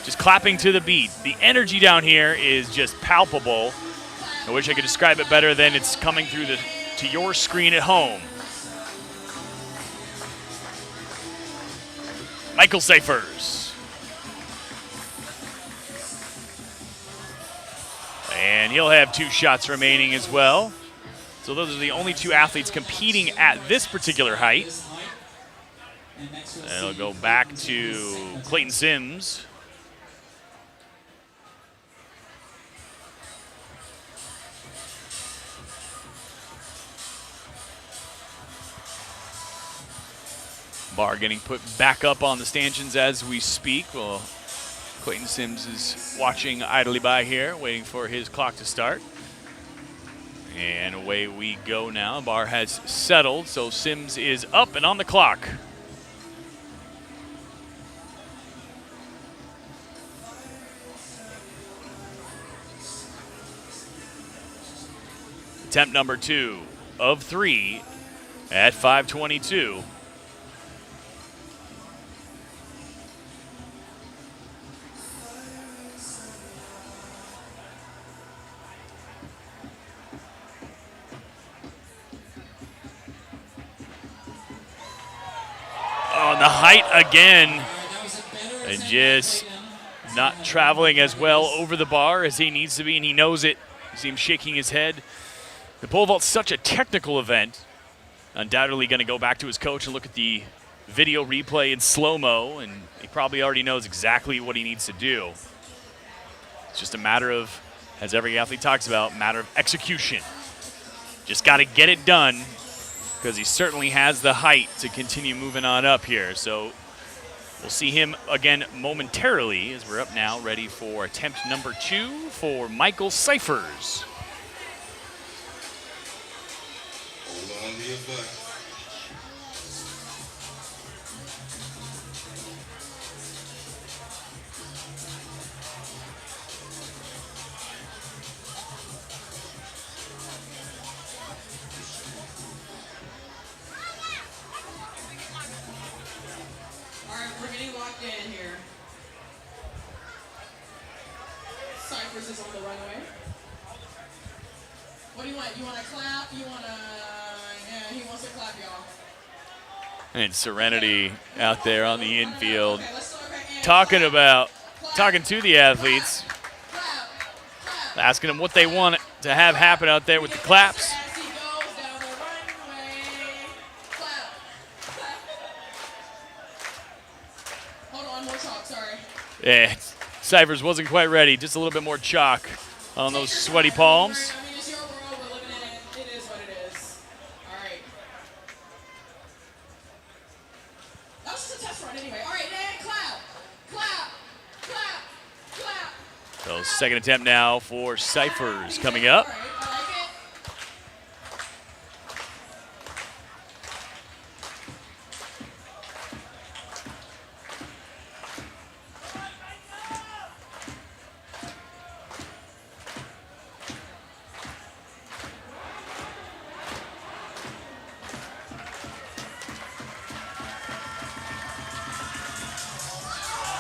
just clapping to the beat. The energy down here is just palpable. I wish I could describe it better than it's coming through to your screen at home. Michael Cyphers. And he'll have 2 shots remaining as well. So those are the only 2 athletes competing at this particular height. And it'll go back to Clayton Sims. Bar getting put back up on the stanchions as we speak. Well, Clayton Sims is watching idly by here, waiting for his clock to start. And away we go now. Bar has settled, so Sims is up and on the clock. Attempt number 2 of 3 at 5:22. On the height again, and just not traveling as well over the bar as he needs to be, and he knows it. You see him shaking his head. The pole vault's such a technical event. Undoubtedly going to go back to his coach and look at the video replay in slow-mo, and he probably already knows exactly what he needs to do. It's just a matter of, as every athlete talks about, matter of execution. Just got to get it done, because he certainly has the height to continue moving on up here. So we'll see him again momentarily as we're up now, ready for attempt number 2 for Michael Cyphers. Hold on to your butt. We're getting locked in here. Cyphers is on the runway. What do you want? You want to clap? You want to... Yeah, he wants to clap, y'all. And Serenity out there on the infield, Okay, let's start back in. talking Clap. to the athletes, Clap. asking them what they want to have happen out there with the claps. As he goes down the runway. Clap. Clap. Hold on, more talk, sorry. Yeah, Cyphers wasn't quite ready. Just a little bit more chalk on those sweaty palms. I mean, it's your world, we're living in it. It is what it is. All right. That was just a test run anyway. All right, and clap. Clap. Clap. Clap. So second attempt now for Cyphers coming up. All right, I like it.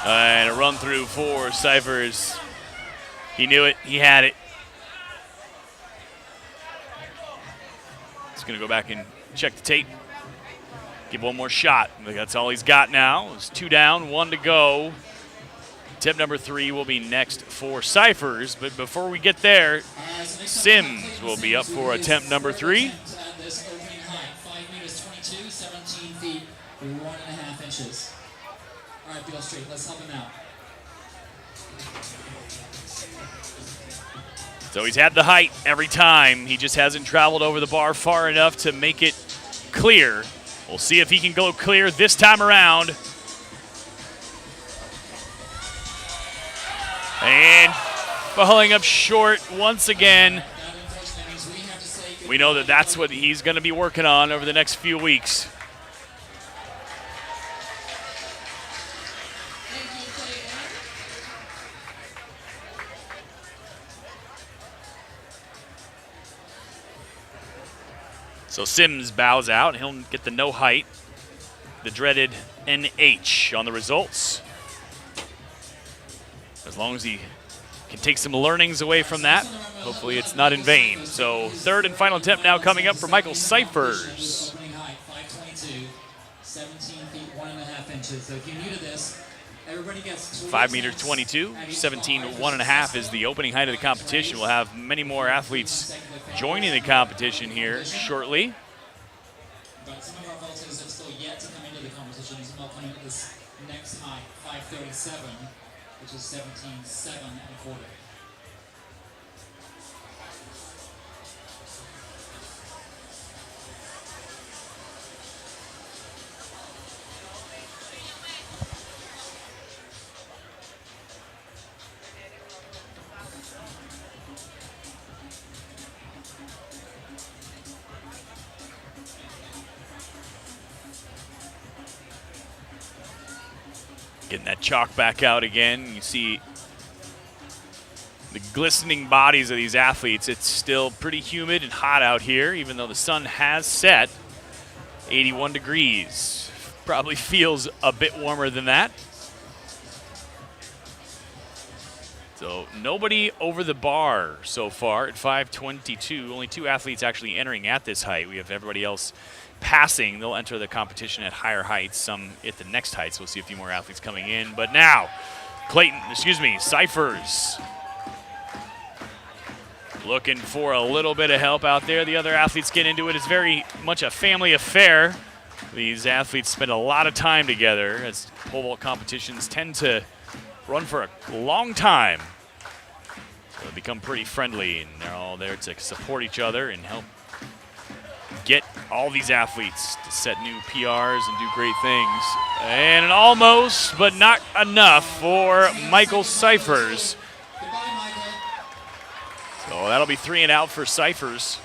And a run through for Cyphers. He knew it. He had it. He's going to go back and check the tape. Give one more shot. I think that's all he's got now. It's 2 down, 1 to go. Attempt number 3 will be next for Cyphers. But before we get there, Sims will be up for attempt number 3. At this opening height, 5 meters 22, 17 feet, 1.5 inches. All right, Beale Street, let's help him out. So he's had the height every time. He just hasn't traveled over the bar far enough to make it clear. We'll see if he can go clear this time around. And falling up short once again. We know that that's what he's going to be working on over the next few weeks. So Sims bows out. He'll get the no height, the dreaded NH on the results. As long as he can take some learnings away from that, hopefully it's not in vain. So third and final attempt now coming up for Michael Cyphers. 17 feet 1.5 inches. So if you're new to this, everybody gets 5 meters 22, 17 1.5 is the opening height of the competition. We'll have many more athletes joining the competition here shortly. But some of our vaulters have still yet to come into the competition. Some will come into this next height, 537, which is 17.7 1/4. Getting that chalk back out again. You see the glistening bodies of these athletes. It's still pretty humid and hot out here, even though the sun has set. 81 degrees. Probably feels a bit warmer than that. So nobody over the bar so far at 5:22. Only 2 athletes actually entering at this height. We have everybody else passing. They'll enter the competition at higher heights, some at the next heights. We'll see a few more athletes coming in. But now, Cyphers looking for a little bit of help out there. The other athletes get into it. It's very much a family affair. These athletes spend a lot of time together, as pole vault competitions tend to run for a long time. So they become pretty friendly, and they're all there to support each other and help get all these athletes to set new PRs and do great things. And an almost, but not enough for Michael Cyphers. So that'll be 3 and out for Cyphers.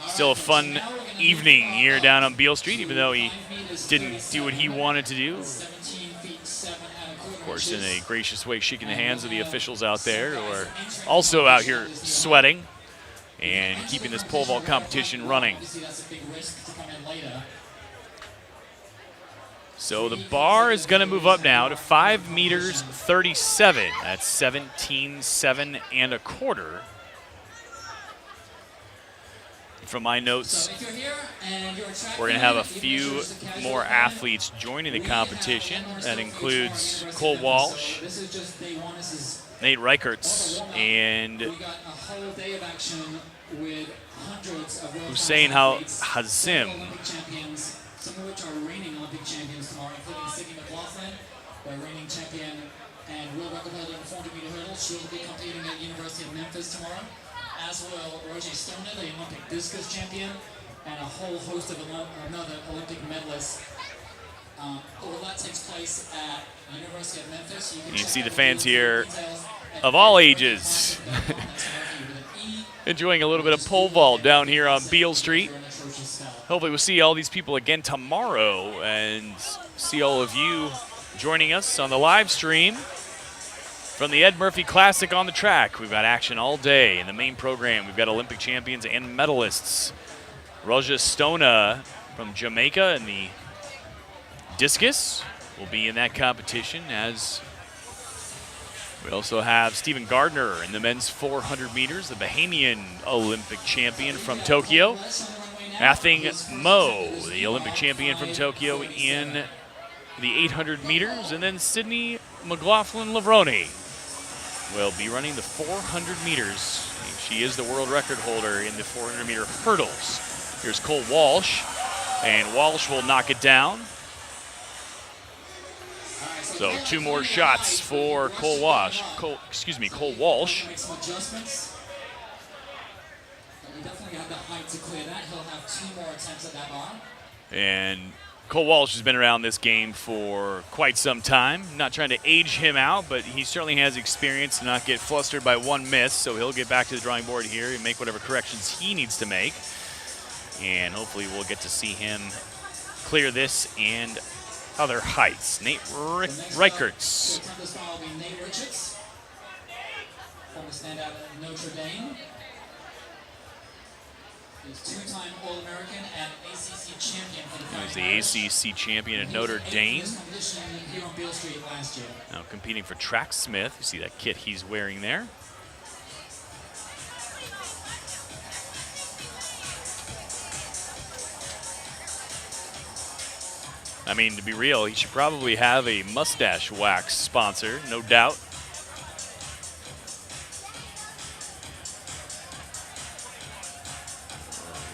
Still a fun evening here down on Beale Street, even though he didn't do what he wanted to do. Of course, in a gracious way, shaking the hands of the officials out there, who are also out here sweating and keeping this pole vault competition running. So the bar is going to move up now to 5 meters 37. That's 17.7 1/4. From my notes, we're going to have a few more athletes joining the competition. That includes Cole Walsh, Nate Reichertz, and Hussein Hazim. Some of which are reigning Olympic champions tomorrow, including Sydney McLaughlin, the reigning champion and world record holder in the 400-meter hurdle. She'll be competing at the University of Memphis tomorrow, as will Roger Stoner, the Olympic discus champion, and a whole host of another Olympic medalists. All that takes place at the University of Memphis. You can see the fans here of all ages enjoying a little bit of pole vault down here on Beale Street. Hopefully we'll see all these people again tomorrow and see all of you joining us on the live stream from the Ed Murphey Classic on the track. We've got action all day in the main program. We've got Olympic champions and medalists. Roja Stona from Jamaica in the discus will be in that competition, as we also have Stephen Gardner in the men's 400 meters, the Bahamian Olympic champion from Tokyo. Athing Mo, the Olympic champion from Tokyo in the 800 meters. And then Sydney McLaughlin-Lavroni will be running the 400 meters. She is the world record holder in the 400-meter hurdles. Here's Cole Walsh, and Walsh will knock it down. So 2 more shots for Cole Walsh. Cole Walsh. Definitely have the height to clear that. He'll have 2 more attempts at that bar. And Cole Walsh has been around this game for quite some time. Not trying to age him out, but he certainly has experience to not get flustered by one miss, so he'll get back to the drawing board here and make whatever corrections he needs to make. And hopefully we'll get to see him clear this and other heights. Nate Reichertz. This foul will be Nate Richards, former standout at Notre Dame. He's two-time All-American and ACC champion for the He Fighting was the ACC champion at Notre Dame. Here on Beale Street last year. Now competing for Track Smith. You see that kit he's wearing there. I mean, to be real, he should probably have a mustache wax sponsor, no doubt.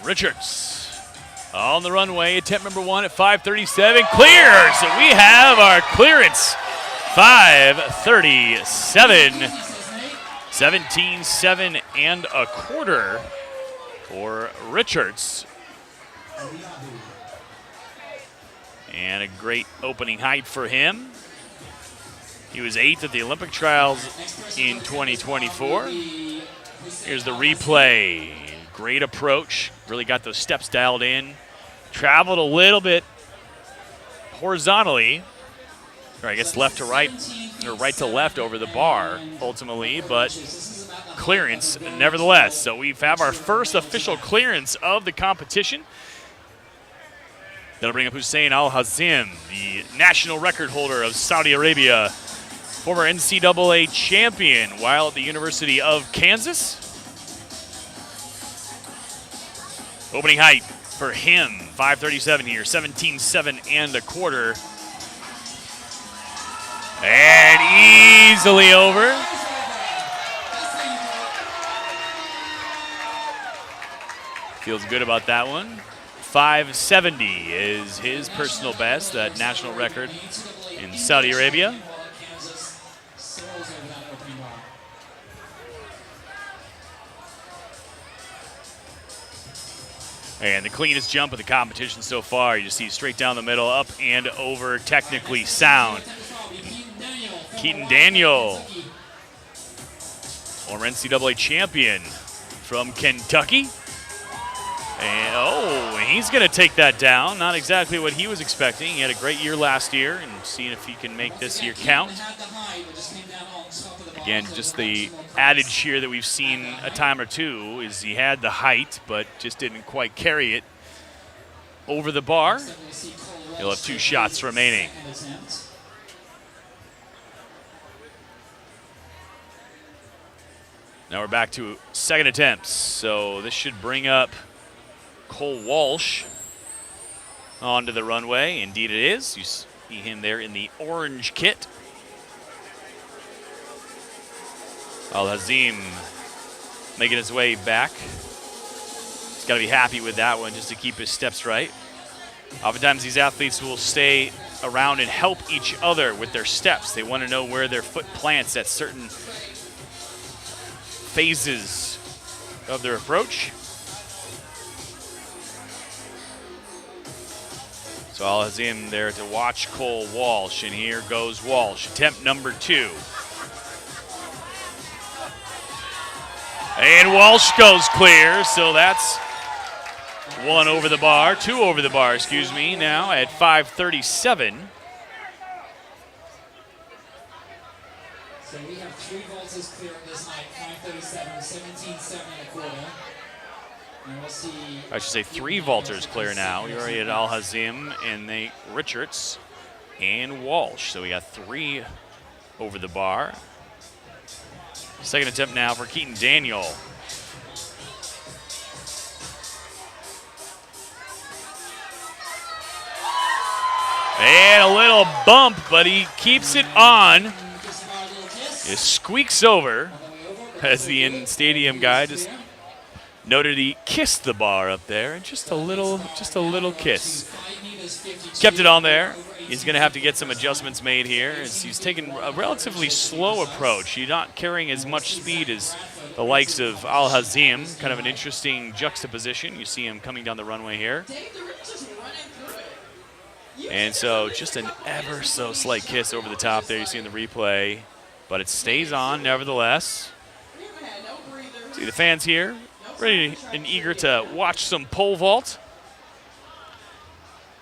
Richards on the runway, attempt number 1 at 5:37, clear. So we have our clearance, 5:37, 17.7 and a quarter for Richards. And a great opening height for him. He was 8th at the Olympic trials in 2024. Here's the replay. Great approach, really got those steps dialed in. Traveled a little bit horizontally, or I guess left to right, or right to left over the bar ultimately, but clearance nevertheless. So we have our first official clearance of the competition. That'll bring up Hussein Al-Hazim, the national record holder of Saudi Arabia, former NCAA champion while at the University of Kansas. Opening height for him, 5:37 here, 17.7 and a quarter. And easily over. Feels good about that one. 5:70 is his personal best, that national record in Saudi Arabia. And the cleanest jump of the competition so far. You see straight down the middle, up and over, technically sound. Keaton Daniel, former NCAA champion from Kentucky. And he's going to take that down. Not exactly what he was expecting. He had a great year last year, and seeing if he can make this year count. Again, just the adage here that we've seen a time or two is he had the height, but just didn't quite carry it over the bar. He'll have 2 shots remaining. Now we're back to second attempts. So this should bring up Cole Walsh onto the runway. Indeed it is. You see him there in the orange kit. Al-Hazim making his way back. He's got to be happy with that one just to keep his steps right. Oftentimes these athletes will stay around and help each other with their steps. They want to know where their foot plants at certain phases of their approach. So Al-Hazim there to watch Cole Walsh, and here goes Walsh, attempt number 2. And Walsh goes clear, so that's 1 over the bar, 2 over the bar, excuse me, now at 5:37. So we have 3 vaulters clear on this night, 5:37, 17.7 and a quarter. And we'll see. I should say 3 vaulters clear now. We already had Al-Hazim and Nate Richards and Walsh. So we got 3 over the bar. Second attempt now for Keaton Daniel. And a little bump, but he keeps it on. It squeaks over, as the in-stadium guy just noted he kissed the bar up there, and just a little kiss. Kept it on there. He's going to have to get some adjustments made here as he's taking a relatively slow approach. He's not carrying as much speed as the likes of Al-Hazim. Kind of an interesting juxtaposition. You see him coming down the runway here. And so just an ever so slight kiss over the top there you see in the replay. But it stays on nevertheless. See the fans here, ready and eager to watch some pole vault.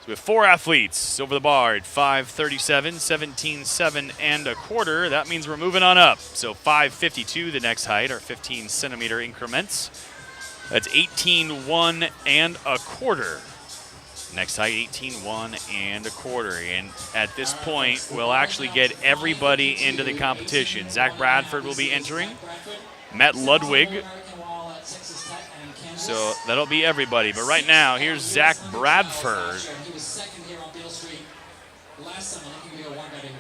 So we have 4 athletes over the bar at 5:37, 17.7 and a quarter. That means we're moving on up. So 5:52, the next height, our 15 centimeter increments. That's 18.1 and a quarter. Next height, 18.1 and a quarter. And at this point, we'll actually get everybody into the competition. Zach Bradford will be entering. Matt Ludwig. So that'll be everybody. But right now, here's Zach Bradford. He was second here on Beale Street last summer. I think we got one better here.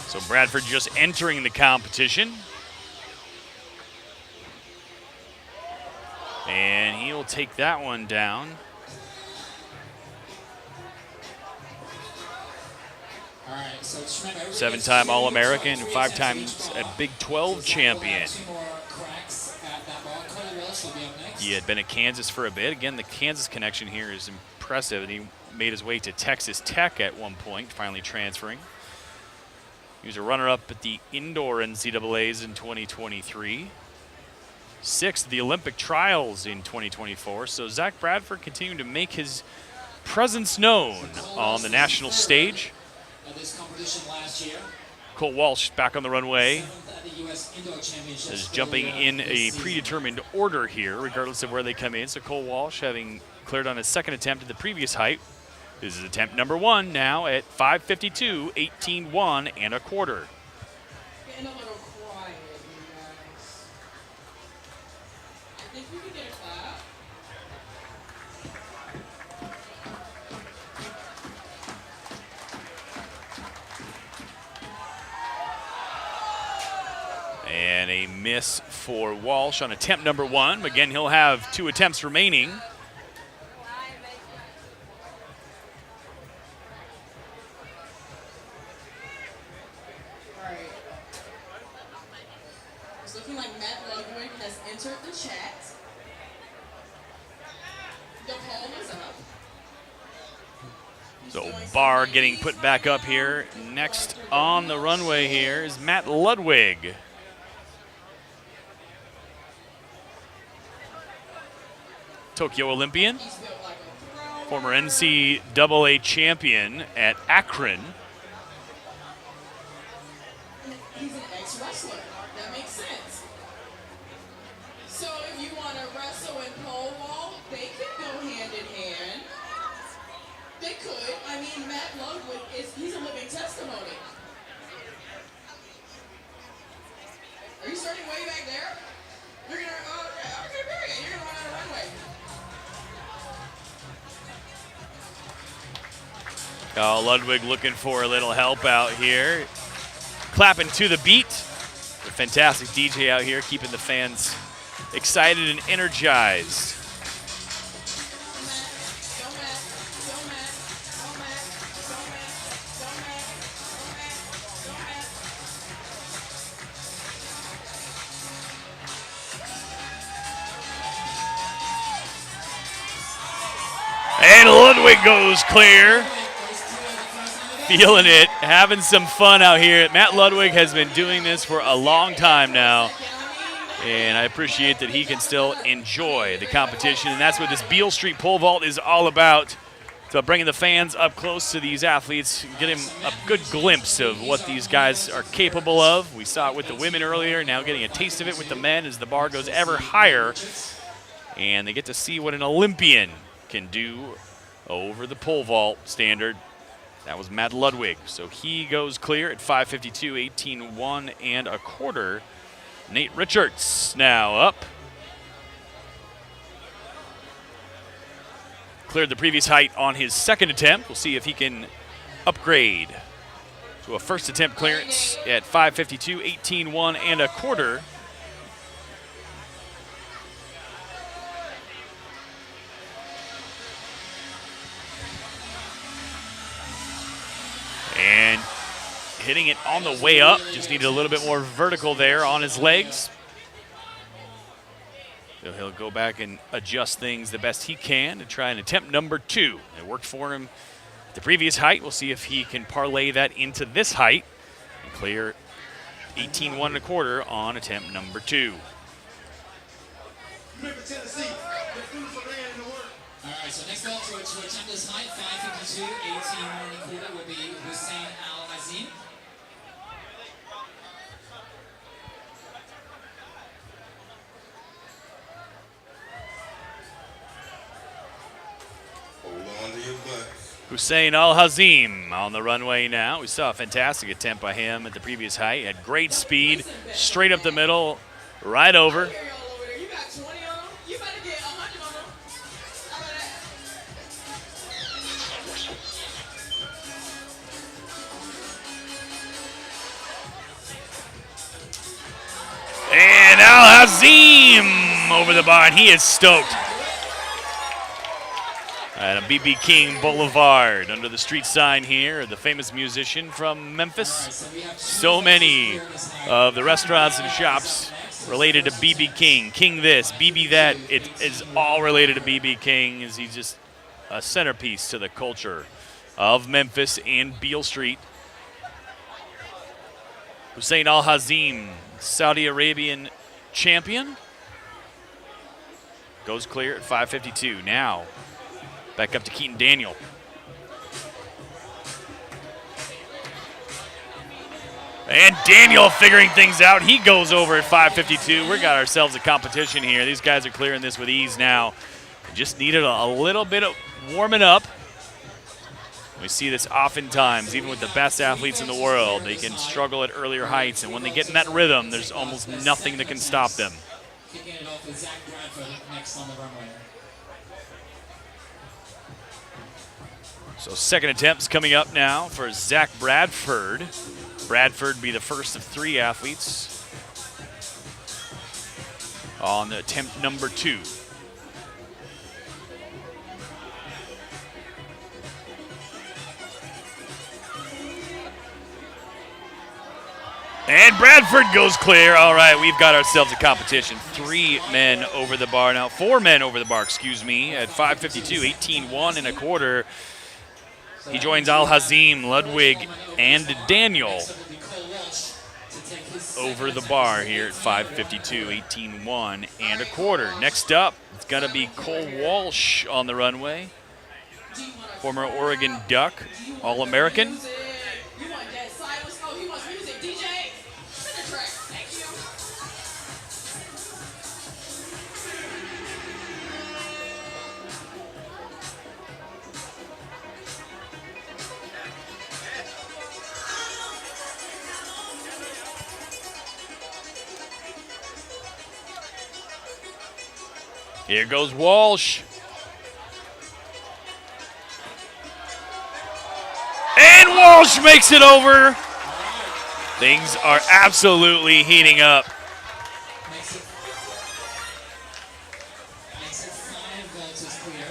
So Bradford just entering the competition. And he'll take that one down. All right, so 7-time All-American, 5 times a Big 12 champion. He had been at Kansas for a bit. Again, the Kansas connection here is impressive. And he made his way to Texas Tech at one point, finally transferring. He was a runner-up at the indoor NCAAs in 2023. 6th at the Olympic trials in 2024. So Zach Bradford continuing to make his presence known on the national stage. Cole Walsh back on the runway. Is jumping in a predetermined order here, regardless of where they come in. So Cole Walsh having cleared on his second attempt at the previous height. This is attempt number 1 now at 5:52, 18.1 and a quarter. Getting a little quiet, you guys. I think we can get a clap. And a miss for Walsh on attempt number 1. Again, he'll have 2 attempts remaining. It's looking like Matt Ludwig has entered the chat. The poll is up. So bar getting put back up here. Next on the runway here is Matt Ludwig. Tokyo Olympian, former NCAA champion at Akron. He's an ex-wrestler. That makes sense. So if you want to wrestle and pole vault, they can go hand in hand. They could. I mean, Matt Ludwig he's a living testimony. Are you starting way back there? You're gonna okay, very good. You're gonna run out of runway. Oh, Ludwig looking for a little help out here. Clapping to the beat. A fantastic DJ out here keeping the fans excited and energized. And Ludwig goes clear. Feeling it, having some fun out here. Matt Ludwig has been doing this for a long time now, and I appreciate that he can still enjoy the competition, and that's what this Beale Street pole vault is all about. So bringing the fans up close to these athletes, get him a good glimpse of what these guys are capable of. We saw it with the women earlier, now getting a taste of it with the men as the bar goes ever higher, and they get to see what an Olympian can do over the pole vault standard. That was Matt Ludwig. So he goes clear at 5:52, 18.1 and a quarter. Nate Richards now up. Cleared the previous height on his second attempt. We'll see if he can upgrade to a first attempt clearance at 5:52, 18.1 and a quarter. hitting it on the way up. Just needed a little bit more vertical there on his legs. So he'll go back and adjust things the best he can to try and attempt number 2. It worked for him at the previous height. We'll see if he can parlay that into this height and clear 18-1 1/4 on attempt number 2. All right, so next up to attempt this height, 552, 18-1 1/4 will be Hussein Al-Azim. Hold on to your butts. Hussein Al-Hazim on the runway now. We saw a fantastic attempt by him at the previous height. Had great speed, straight up the middle, right over. You got 20 on them? You better get 100 on them. How about that? And Al-Hazim over the bar, and he is stoked. At a BB King Boulevard under the street sign here, the famous musician from Memphis. So many of the restaurants and shops related to BB King. King this, BB that. It is all related to BB King, as he's just a centerpiece to the culture of Memphis and Beale Street. Hussein Al-Hazim, Saudi Arabian champion. Goes clear at 552. Now, back up to Keaton Daniel. And Daniel figuring things out. He goes over at 552. We got ourselves a competition here. These guys are clearing this with ease now. Just needed a little bit of warming up. We see this oftentimes, even with the best athletes in the world. They can struggle at earlier heights, and when they get in that rhythm, there's almost nothing that can stop them. Kicking it off with Zach Bradford next on the runway. So second attempts coming up now for Zach Bradford. Bradford be the first of 3 athletes on attempt number 2. And Bradford goes clear. All right, we've got ourselves a competition. 3 men over the bar now. 4 men over the bar, excuse me, at 552, 18-1 1/4. He joins Al-Hazim, Ludwig, and Daniel over the bar here at 552, 18-1 1/4. Next up, it's got to be Cole Walsh on the runway. Former Oregon Duck, All-American. You want that silence? Oh, he wants music. DJ, spin the track. Thank you. Here goes Walsh. And Walsh makes it over. Things are absolutely heating up. Makes it 5 vaults clear.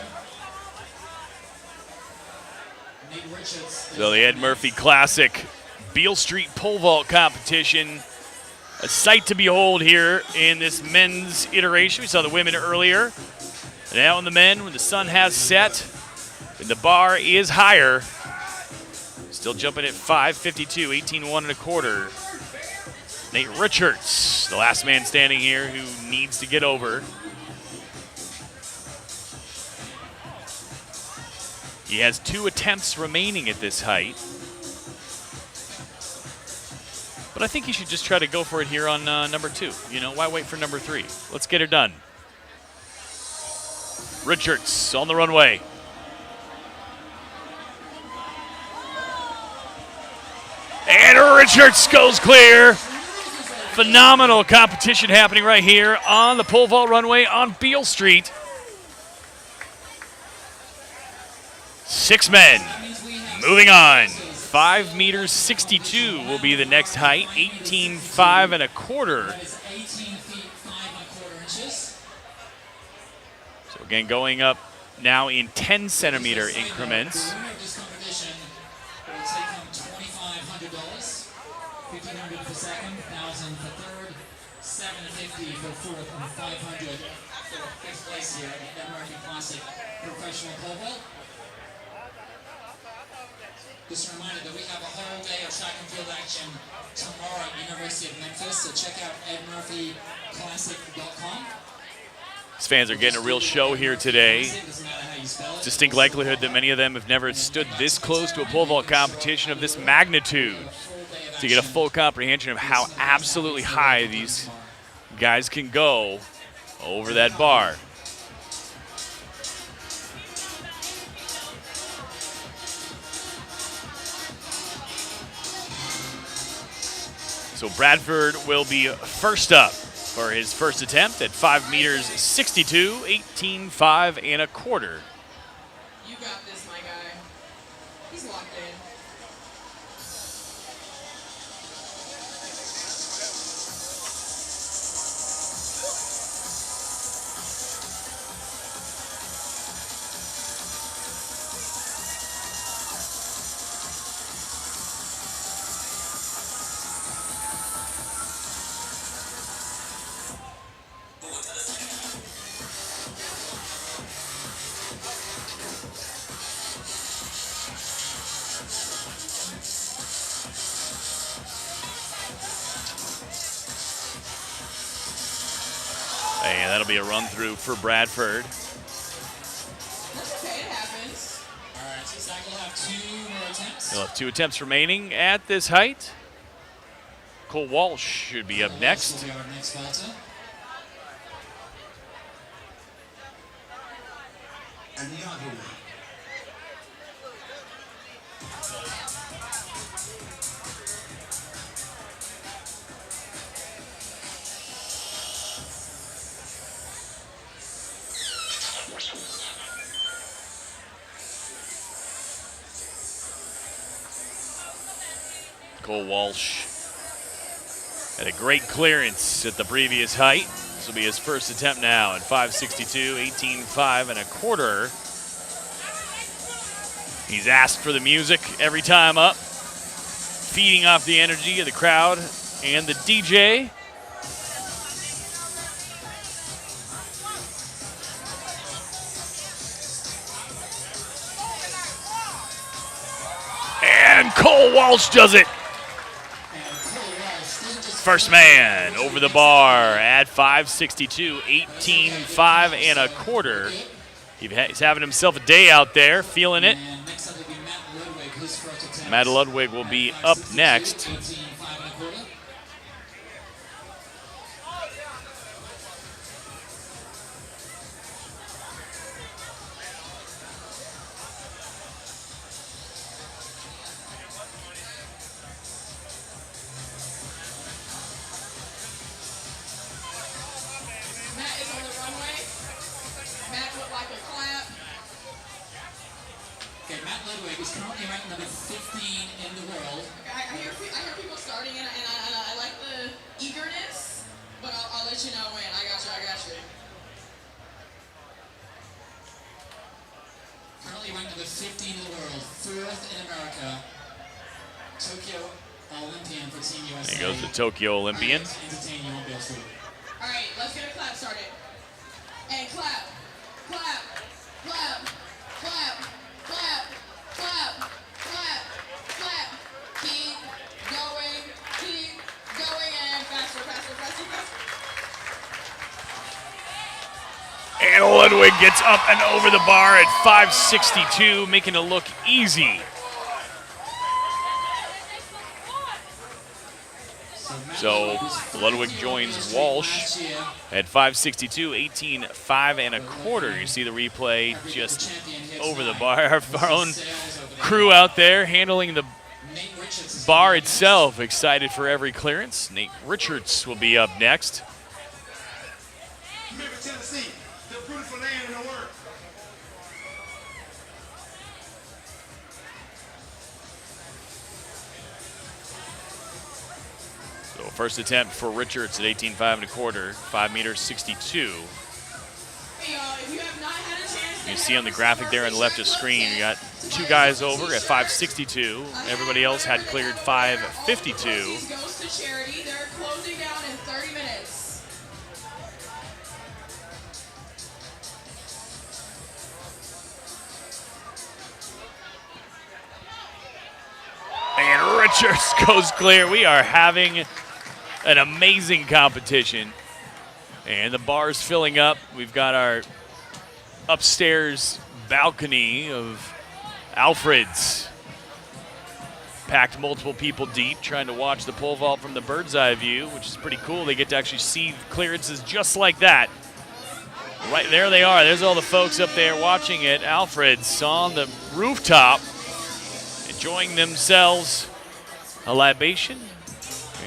Nate Richards. So the Ed Murphy Classic Beale Street pole vault competition. A sight to behold here in this men's iteration. We saw the women earlier. Now in the men, when the sun has set, and the bar is higher. Still jumping at 552, 18-1 1/4. Nate Richards, the last man standing here who needs to get over. He has 2 attempts remaining at this height. But I think he should just try to go for it here on number 2. You know, why wait for number 3? Let's get it done. Richards on the runway. And Richards goes clear. Phenomenal competition happening right here on the pole vault runway on Beale Street. 6 men moving on. 5 meters 62 will be the next height. 18-5 1/4. That is 18 feet 5 1/4 inches. So again, going up now in 10 centimeter increments. The winner of this competition will take home $2,500. Murphey for 4th and 500 for 5th place here at the Murphey Classic Professional Pole Vault. Just a reminder that we have a whole day of track and field action tomorrow at University of Memphis, so check out edmurpheyclassic.com. These fans are getting a real show here today. Distinct likelihood that many of them have never stood this close to a pole vault competition of this magnitude to get a full comprehension of how absolutely high these guys can go over that bar. So Bradford will be first up for his first attempt at 5 meters 62, 18.5 and a quarter. You got this, my guy. He's locked in. And that'll be a run through for Bradford. That's okay, it happens. All right, so Zach will have 2 more attempts. He'll have 2 attempts remaining at this height. Cole Walsh should be up next. Will be our next vaulter. Another one. Cole Walsh had a great clearance at the previous height. This will be his first attempt now at 5.62, 18.5 and a quarter. He's asked for the music every time up, feeding off the energy of the crowd and the DJ. And Cole Walsh does it. First man over the bar at 5.62, 18.5 and a quarter. He's having himself a day out there, feeling it. And next up will be Matt Ludwig, whose first attempt. Matt Ludwig will be up next. 18.5 and a quarter. Matt is on the runway. Matt would like a clap. Okay, Matt Ludwig is currently ranked number 15 in the world. I hear people starting and I like the eagerness, but I'll let you know when. I got you. Currently ranked number 15 in the world, 4th in America. Tokyo Olympian for Team USA. There goes the Tokyo Olympian. All right, entertain you on Bill Street. All right, let's get a clap started. And clap, clap, clap, clap, clap, clap, clap, clap. Keep going, and faster. And Ludwig gets up and over the bar at 5.62, making it look easy. So Ludwig joins Walsh at 5.62, 18.5 and a quarter. You see the replay just over the bar. Our own crew out there handling the bar itself, excited for every clearance. Nate Richards will be up next. Memphis, Tennessee, the beautiful land in the world. So first attempt for Richards at 18.5 and a quarter, 5 meters 62. Hey, if you have not had a chance to You see on the graphic there on the left of the screen, you got 2 guys over at 5.62. Everybody else had cleared 5.52. goes to charity. They're closing down in 30 minutes. just goes clear. We are having an amazing competition. And the bar's filling up. We've got our upstairs balcony of Alfred's. Packed multiple people deep trying to watch the pole vault from the bird's eye view, which is pretty cool. They get to actually see clearances just like that. Right there they are. There's all the folks up there watching it. Alfred's on the rooftop, enjoying themselves a libation.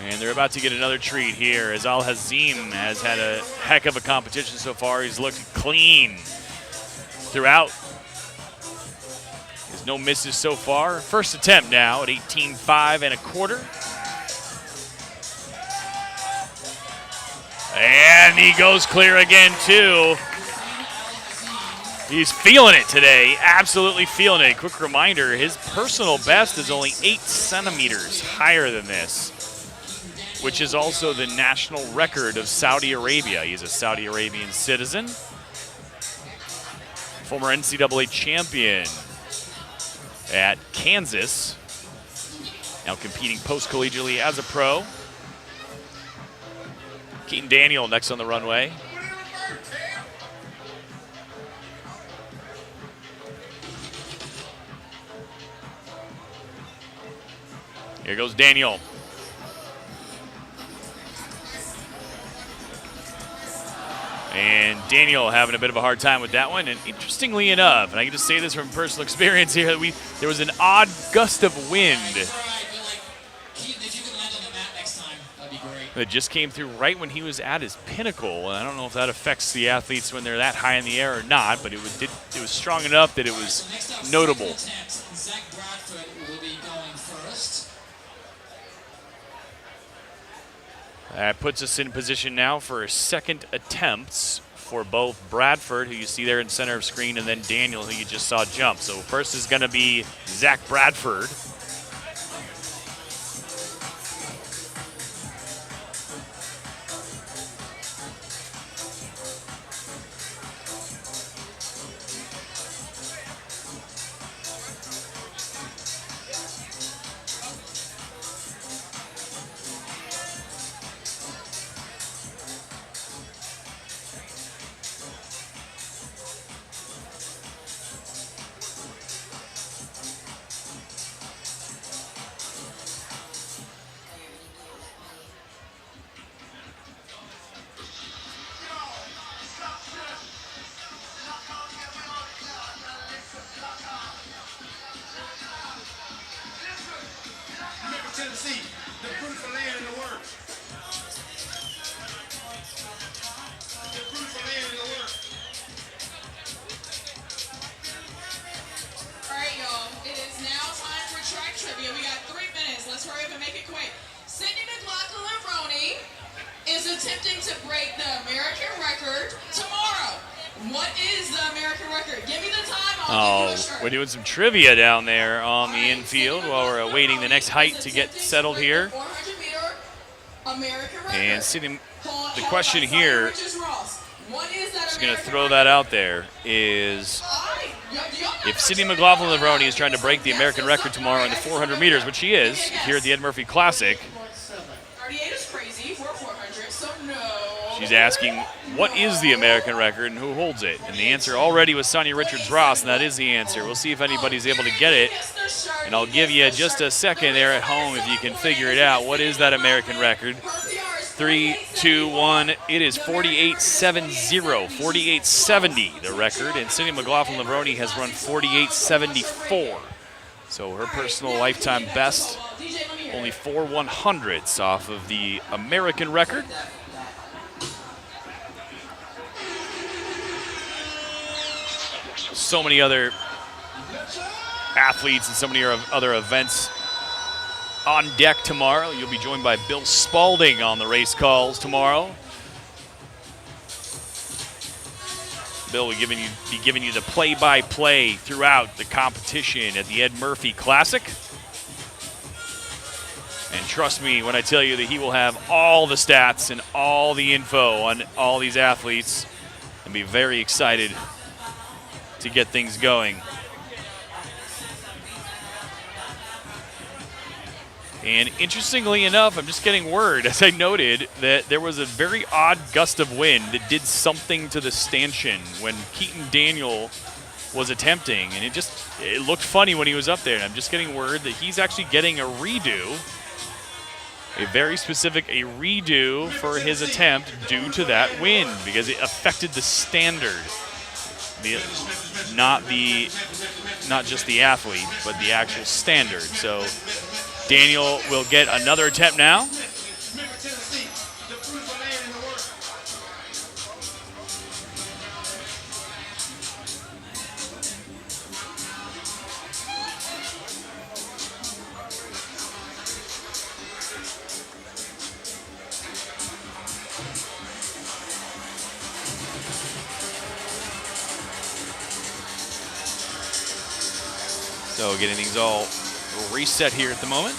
And they're about to get another treat here as Al Hazim has had a heck of a competition so far. He's looked clean throughout. There's no misses so far. First attempt now at 18.5 and a quarter. And he goes clear again too. He's feeling it today, absolutely feeling it. Quick reminder, his personal best is only 8 centimeters higher than this, which is also the national record of Saudi Arabia. He's a Saudi Arabian citizen. Former NCAA champion at Kansas. Now competing post-collegiately as a pro. Keaton Daniel next on the runway. Here goes Daniel. And Daniel having a bit of a hard time with that one. And interestingly enough, and I can just say this from personal experience here, there was an odd gust of wind that just came through right when he was at his pinnacle. And I don't know if that affects the athletes when they're that high in the air or not, but it was strong enough that it was notable. That puts us in position now for second attempts for both Bradford, who you see there in center of screen, and then Daniel, who you just saw jump. So first is going to be Zach Bradford. Tennessee, the beautiful land in the world. The beautiful land in the world. All right, y'all. It is now time for track trivia. We got 3 minutes. Let's hurry up and make it quick. Sydney McLaughlin-Roney is attempting to break the American record tomorrow. What is the American record? Give me the time. I'll give you a shirt. We're doing some trivia down there on the infield while we're awaiting the next height to get settled here. 400-meter American record. And see the question here, just going to throw that out there, is if Sydney McLaughlin-Roney is trying to break the American record tomorrow in the 400 meters, which she is here at the Ed Murphy Classic, 38 is crazy for 400, so no. she's asking, what is the American record and who holds it? And the answer already was Sonia Richards-Ross, and that is the answer. We'll see if anybody's able to get it. And I'll give you just a second there at home if you can figure it out. What is that American record? 3, 2, 1. It is 48.70. 48.70 the record. And Sydney McLaughlin-Roney has run 48.74. So her personal lifetime best, only 4 100ths off of the American record. So many other athletes and so many other events on deck tomorrow. You'll be joined by Bill Spalding on the race calls tomorrow. Bill will be giving you the play-by-play throughout the competition at the Ed Murphy Classic. And trust me when I tell you that he will have all the stats and all the info on all these athletes and be very excited to get things going. And interestingly enough, I'm just getting word, as I noted, that there was a very odd gust of wind that did something to the stanchion when Keaton Daniel was attempting, and it looked funny when he was up there. And I'm just getting word that he's actually getting a redo, a very specific redo for his attempt due to that wind, because it affected the standard, not just the athlete, but the actual standard. So Daniel will get another attempt now. So getting things all reset here at the moment.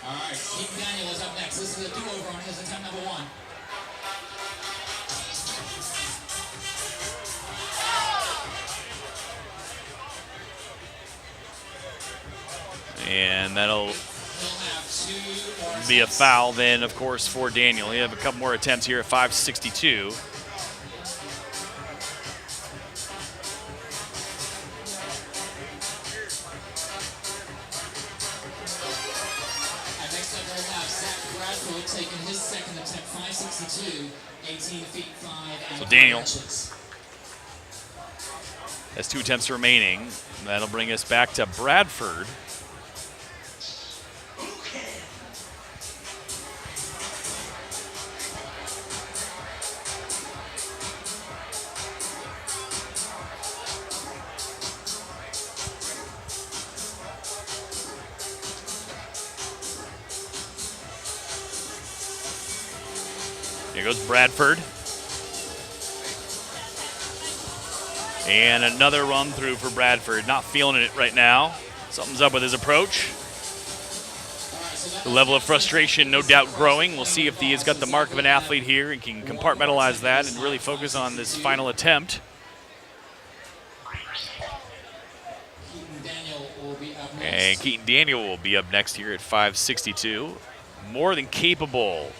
All right, Keaton Daniel is up next. This is a do-over on his attempt number 1. And that'll be a foul then, of course, for Daniel. He'll have a couple more attempts here at 562. Taking his second attempt, 562, 18 feet 5 and So Daniel 4 inches. has 2 attempts remaining. That'll bring us back to Bradford. Here goes Bradford. And another run through for Bradford. Not feeling it right now. Something's up with his approach. The level of frustration no doubt growing. We'll see if he has got the mark of an athlete here and can compartmentalize that and really focus on this final attempt. And Keaton Daniel will be up next here at 562. More than capable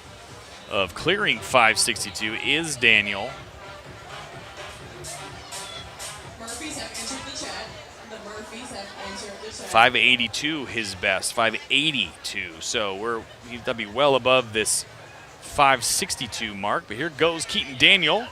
of clearing 562 is Daniel. Murphys have entered the chat. The Murphys have entered the chat. 582 his best, 582. So that'd be well above this 562 mark. But here goes Keaton Daniel.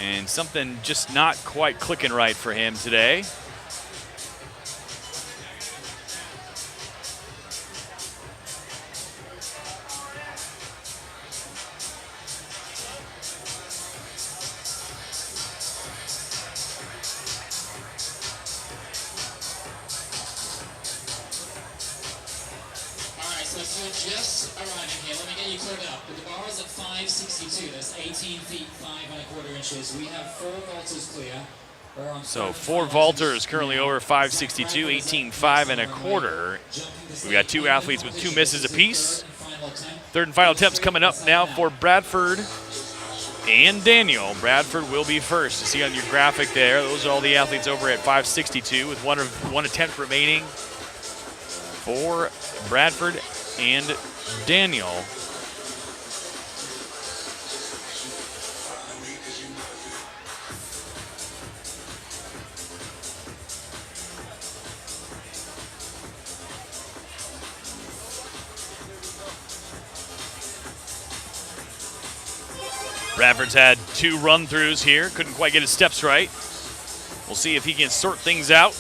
And something just not quite clicking right for him today. Just arriving here. Let me get you cleared up. The bar is at 562. That's 18 feet 5 1/4 inches. We have 4 vaulters clear. So 4 vaulters currently over 562, 18 5 1/4. We got 2 athletes with 2 misses apiece. Third and final attempts coming up now for Bradford and Daniel. Bradford will be first. You see on your graphic there, those are all the athletes over at 562 with one attempt remaining for Bradford and Daniel. Bradford's had 2 run-throughs here. Couldn't quite get his steps right. We'll see if he can sort things out.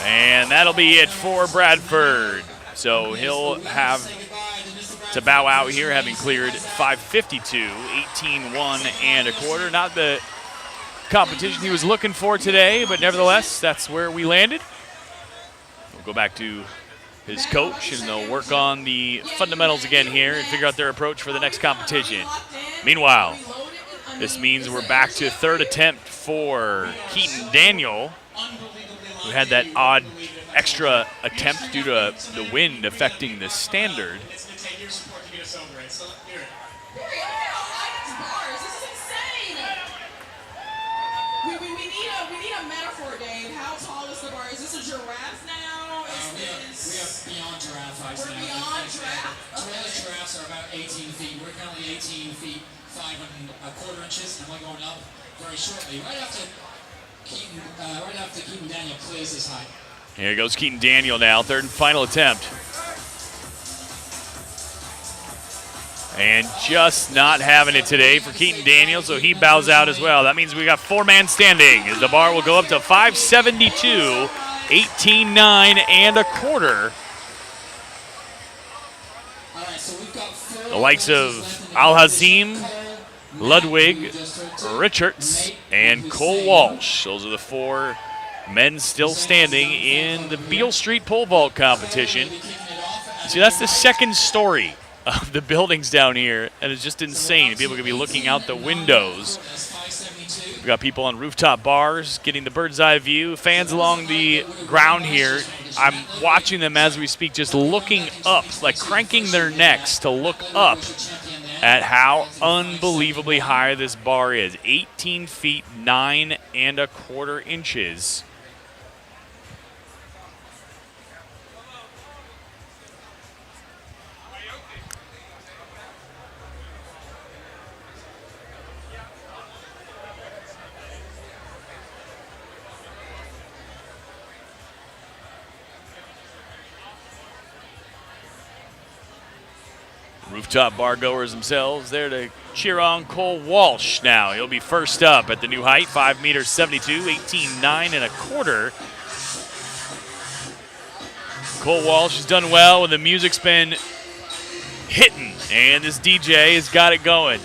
And that'll be it for Bradford. So he'll have to bow out here, having cleared 552, 18 1 1/4. Not the competition he was looking for today, but nevertheless, that's where we landed. We'll go back to his coach, and they'll work on the fundamentals again here and figure out their approach for the next competition. Meanwhile, this means we're back to third attempt for Keaton Daniel, who had that odd extra attempt due to the wind affecting the standard. It's going to take your support to get us over it. So here. Bars. This is insane. We need a metaphor, Dave. How tall is the bar? Is this a giraffe now? We are beyond giraffe heights We're now. beyond giraffe. Tallest giraffes are about 18 feet. We're currently 18 feet 5.25 inches, and we're going up very shortly. Right after Keaton Daniel clears this height. Here goes Keaton Daniel now, third and final attempt. And just not having it today for Keaton Daniel, so he bows out as well. That means we got four-man standing as the bar will go up to 572, 18.9 1/4. The likes of Al-Hazim, Ludwig, Richards, and Cole Walsh. Those are the four men still standing in the Beale Street pole vault competition. See, that's the second story of the buildings down here, and it's just insane. People could be looking out the windows. We've got people on rooftop bars getting the bird's eye view. Fans along the ground here, I'm watching them as we speak, just looking up, like cranking their necks to look up at how unbelievably high this bar is. 18 feet 9.25 inches. Rooftop bar goers themselves there to cheer on Cole Walsh now. He'll be first up at the new height, 5'72", 18.9 1/4. Cole Walsh has done well when the music's been hitting, and this DJ has got it going.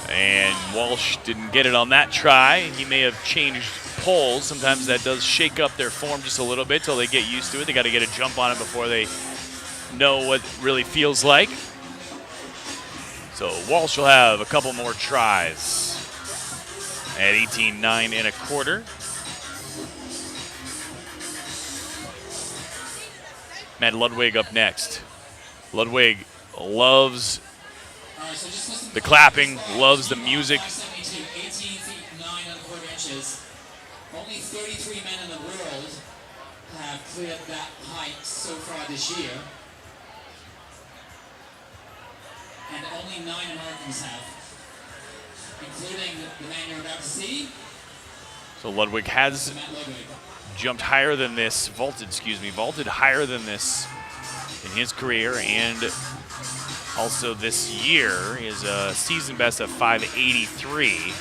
And Walsh didn't get it on that try. He may have changed poles. Sometimes that does shake up their form just a little bit till they get used to it. They got to get a jump on it before they know what it really feels like. So Walsh will have a couple more tries at 18.9 1/4. Matt Ludwig up next. Ludwig loves the clapping, loves the music. 18 feet 9.25 inches. Only 33 men in the world have cleared that height so far this year. And only 9 Americans have, including the man you're about to see. So Ludwig has jumped higher than this, vaulted higher than this in his career, and also this year is a season best of 583,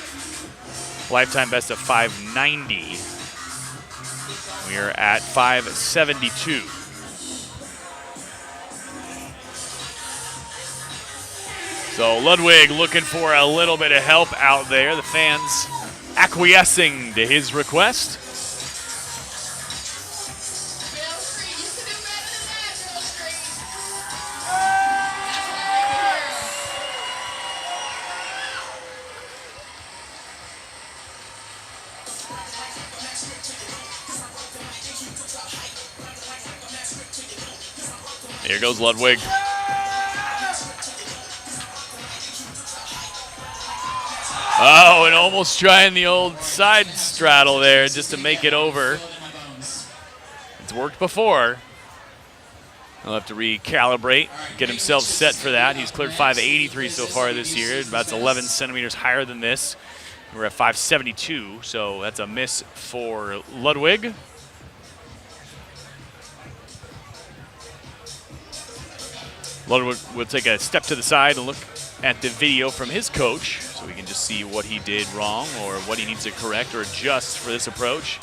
lifetime best of 590. We are at 572. So Ludwig looking for a little bit of help out there. The fans acquiescing to his request. Here goes Ludwig. Oh, and almost trying the old side straddle there just to make it over. It's worked before. He'll have to recalibrate, get himself set for that. He's cleared 583 so far this year. That's 11 centimeters higher than this. We're at 572, so that's a miss for Ludwig. Ludwig will take a step to the side and look at the video from his coach so we can just see what he did wrong or what he needs to correct or adjust for this approach.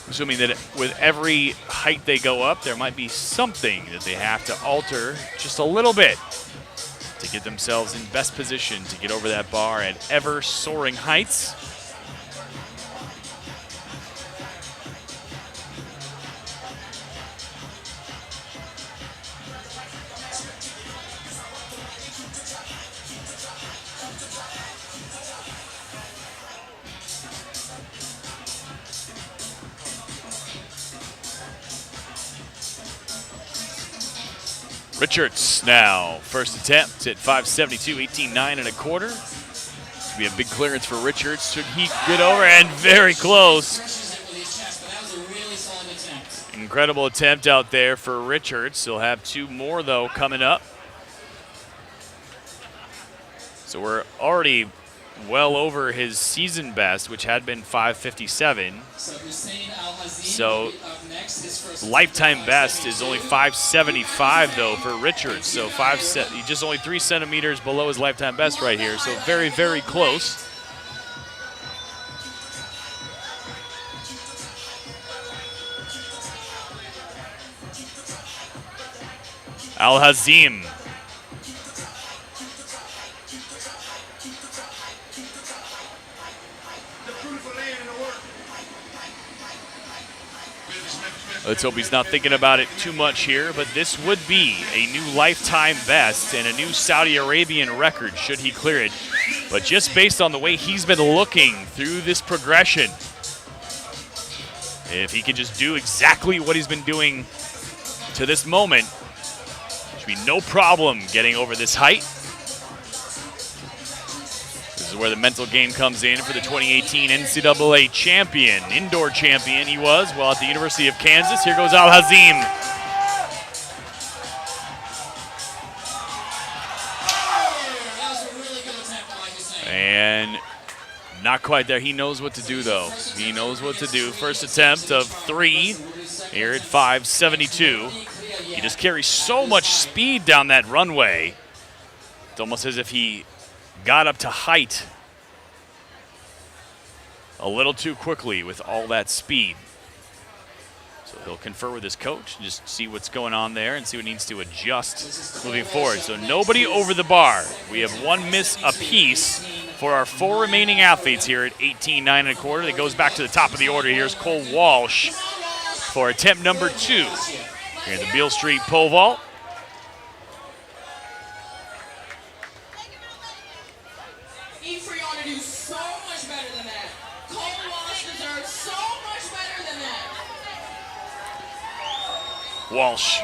Assuming that with every height they go up, there might be something that they have to alter just a little bit to get themselves in best position to get over that bar at ever soaring heights. Richards now, first attempt at 572, 18.9 and a quarter. Should be a big clearance for Richards. Should he get over? And very close. Incredible attempt out there for Richards. He'll have two more, though, coming up. So we're already well over his season best, which had been 557. So lifetime best is only 575 though for Richards. So he's just only 3 centimeters below his lifetime best right here. So very, very close. Al-Hazim. Let's hope he's not thinking about it too much here, but this would be a new lifetime best and a new Saudi Arabian record should he clear it. But just based on the way he's been looking through this progression, if he can just do exactly what he's been doing to this moment, there should be no problem getting over this height. This is where the mental game comes in for the 2018 NCAA champion, indoor champion he was while at the University of Kansas. Here goes Al-Hazim. And not quite there. He knows what to do, though. He knows what to do. First attempt of 3 here at 572. He just carries so much speed down that runway. It's almost as if he got up to height a little too quickly with all that speed. So he'll confer with his coach and just see what's going on there and see what needs to adjust moving forward. So nobody over the bar. We have 1 miss apiece for our 4 remaining athletes here at 18.9 and a quarter. That goes back to the top of the order. Here's Cole Walsh for attempt number 2 here at the Beale Street pole vault. Walsh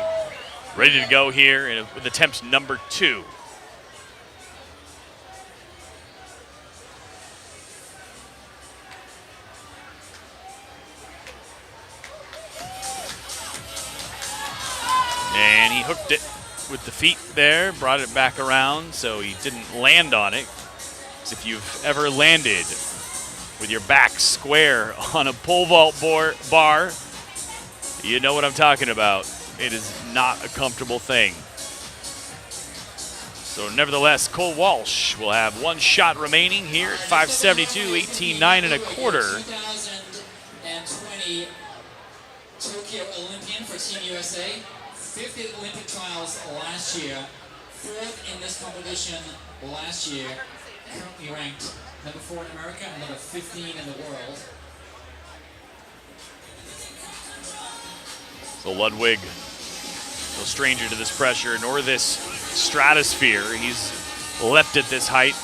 ready to go here with attempt number 2. And he hooked it with the feet there, brought it back around so he didn't land on it. As if you've ever landed with your back square on a pole vault bar, you know what I'm talking about. It is not a comfortable thing. So nevertheless, Cole Walsh will have 1 shot remaining here at 572, 18.9 and a quarter. 2020 Tokyo Olympian for Team USA. 5th at Olympic trials last year. 4th in this competition last year. Currently ranked number 4 in America and number 15 in the world. So Ludwig, no stranger to this pressure nor this stratosphere. He's leapt at this height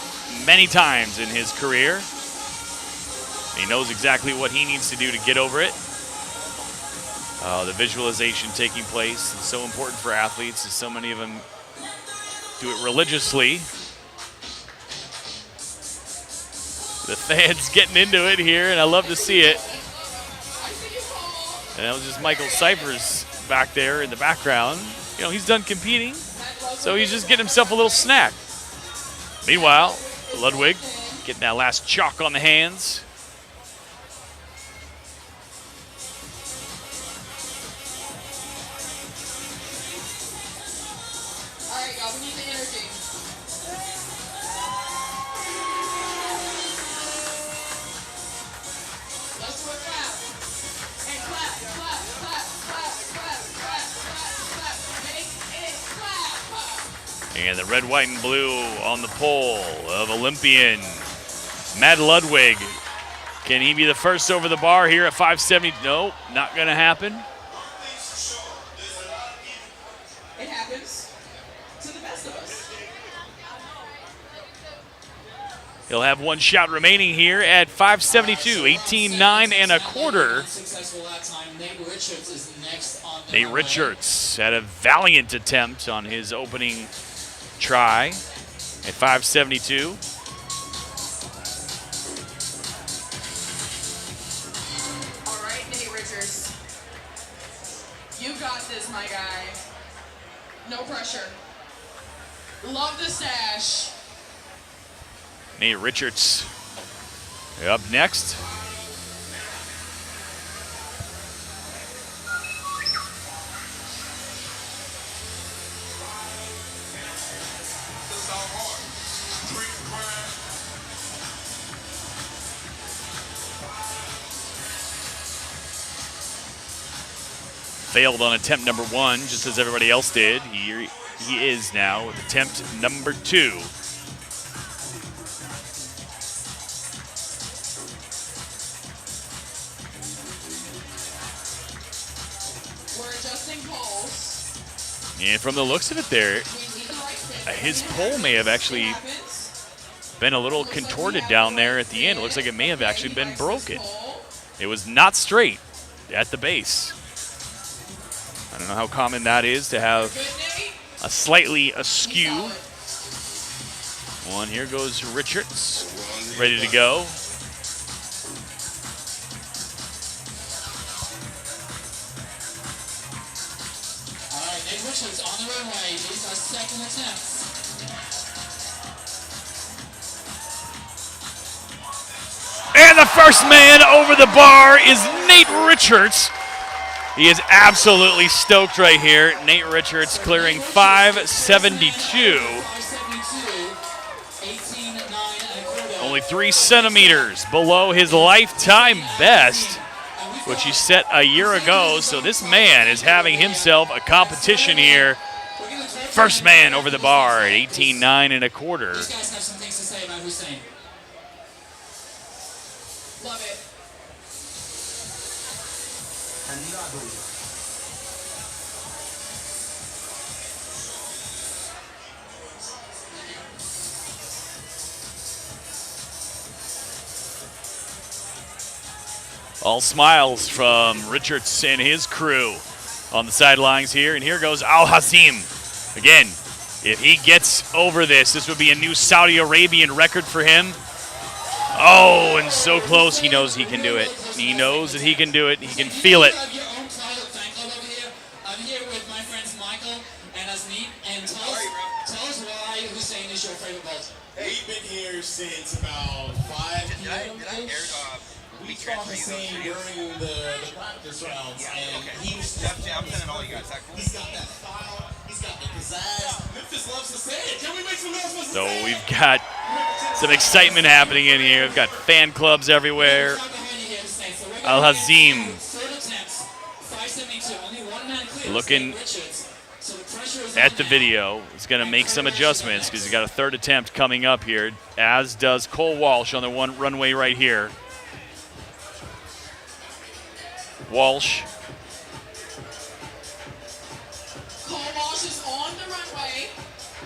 many times in his career. He knows exactly what he needs to do to get over it. The visualization taking place is so important for athletes, as so many of them do it religiously. The fans getting into it here, and I love to see it. And that was just Michael Cyphers back there in the background. You know, he's done competing, so he's just getting himself a little snack. Meanwhile, Ludwig getting that last chalk on the hands. All right, y'all, we need the energy. Let's do a clap. And clap, clap, clap, clap, clap, clap, clap, clap. Make it clap. And the red, white, and blue on the pole of Olympian Matt Ludwig. Can he be the first over the bar here at 570? No, not going to happen. It happens to the best of us. He'll have one shot remaining here at 572, 18-9 and a quarter. Successful that time. Nate Richards is next on the Nate runway. Richards had a valiant attempt on his opening try at 572. All right, Nate Richards. You got this, my guy. No pressure. Love the stash. Nate Richards up next. Failed on attempt number one, just as everybody else did. Here he is now with attempt number two. We're adjusting poles. And from the looks of it there, We need the right fit. his pole may have actually It happens. been a little contorted down there at the end. It looks like it may have actually been broken. It was not straight at the base. I don't know how common that is to have Good, Nate. a slightly askew. Solid. One, here goes Richards, ready to go. All right, Nate Richards on the runway. These are second attempts. And the first man over the bar is Nate Richards. He is absolutely stoked right here. Nate Richards clearing 572. 572, 18-9 and a quarter. Only 3 centimeters below his lifetime best, which he set a year ago. So this man is having himself a competition here. First man over the bar at 18-9 and a quarter. These guys have some things to say about Hussein. Love it. All smiles from Richards and his crew on the sidelines here. And here goes Al Hazim. Again, if he gets over this would be a new Saudi Arabian record for him. Oh, and so close. He knows he can do it. He knows that he can do it. He can feel it. You have your own private fan club over here. I'm here with my friends Michael and Asneet. And tell us why Hussein is your favorite bolt. We've been here since about 5 p.m. We saw Hussein during the practice rounds, and he was just he's got that fire, he's got the pizzazz. Memphis loves to say it. Can we make some noise for So Hussein? we've got some excitement happening in here. We've got fan clubs everywhere. Right behind you here, Hussein. So we're Al gonna Hazim third attempts, 572. Only one man clears. Looking Nate Richards. So the pressure is at on the now. video. He's going to make some adjustments because he's got a third attempt coming up here, as does Cole Walsh on the one runway right here. Walsh. Cole Walsh is on the runway.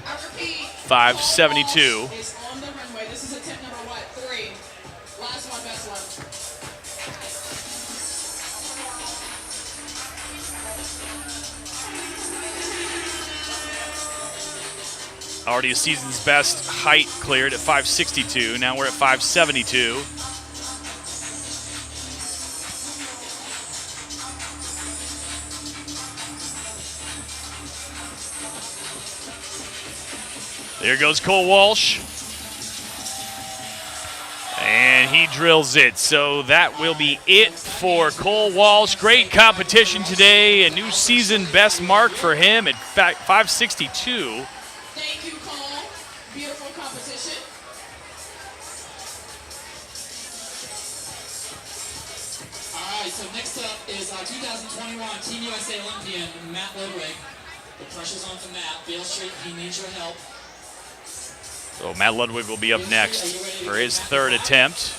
I repeat. 572. Cole Walsh is on the runway. This is attempt number what? 3. Last one, best one. Already a season's best height cleared at 562. Now we're at 572. There goes Cole Walsh. And he drills it. So that will be it for Cole Walsh. Great competition today. A new season best mark for him at 562. Thank you, Cole. beautiful competition. All right, so next up is 2021 Team USA Olympian Matt Ludwig. The pressure's on for Matt. Beale Street, he needs your help. So Matt Ludwig will be up next for his third attempt.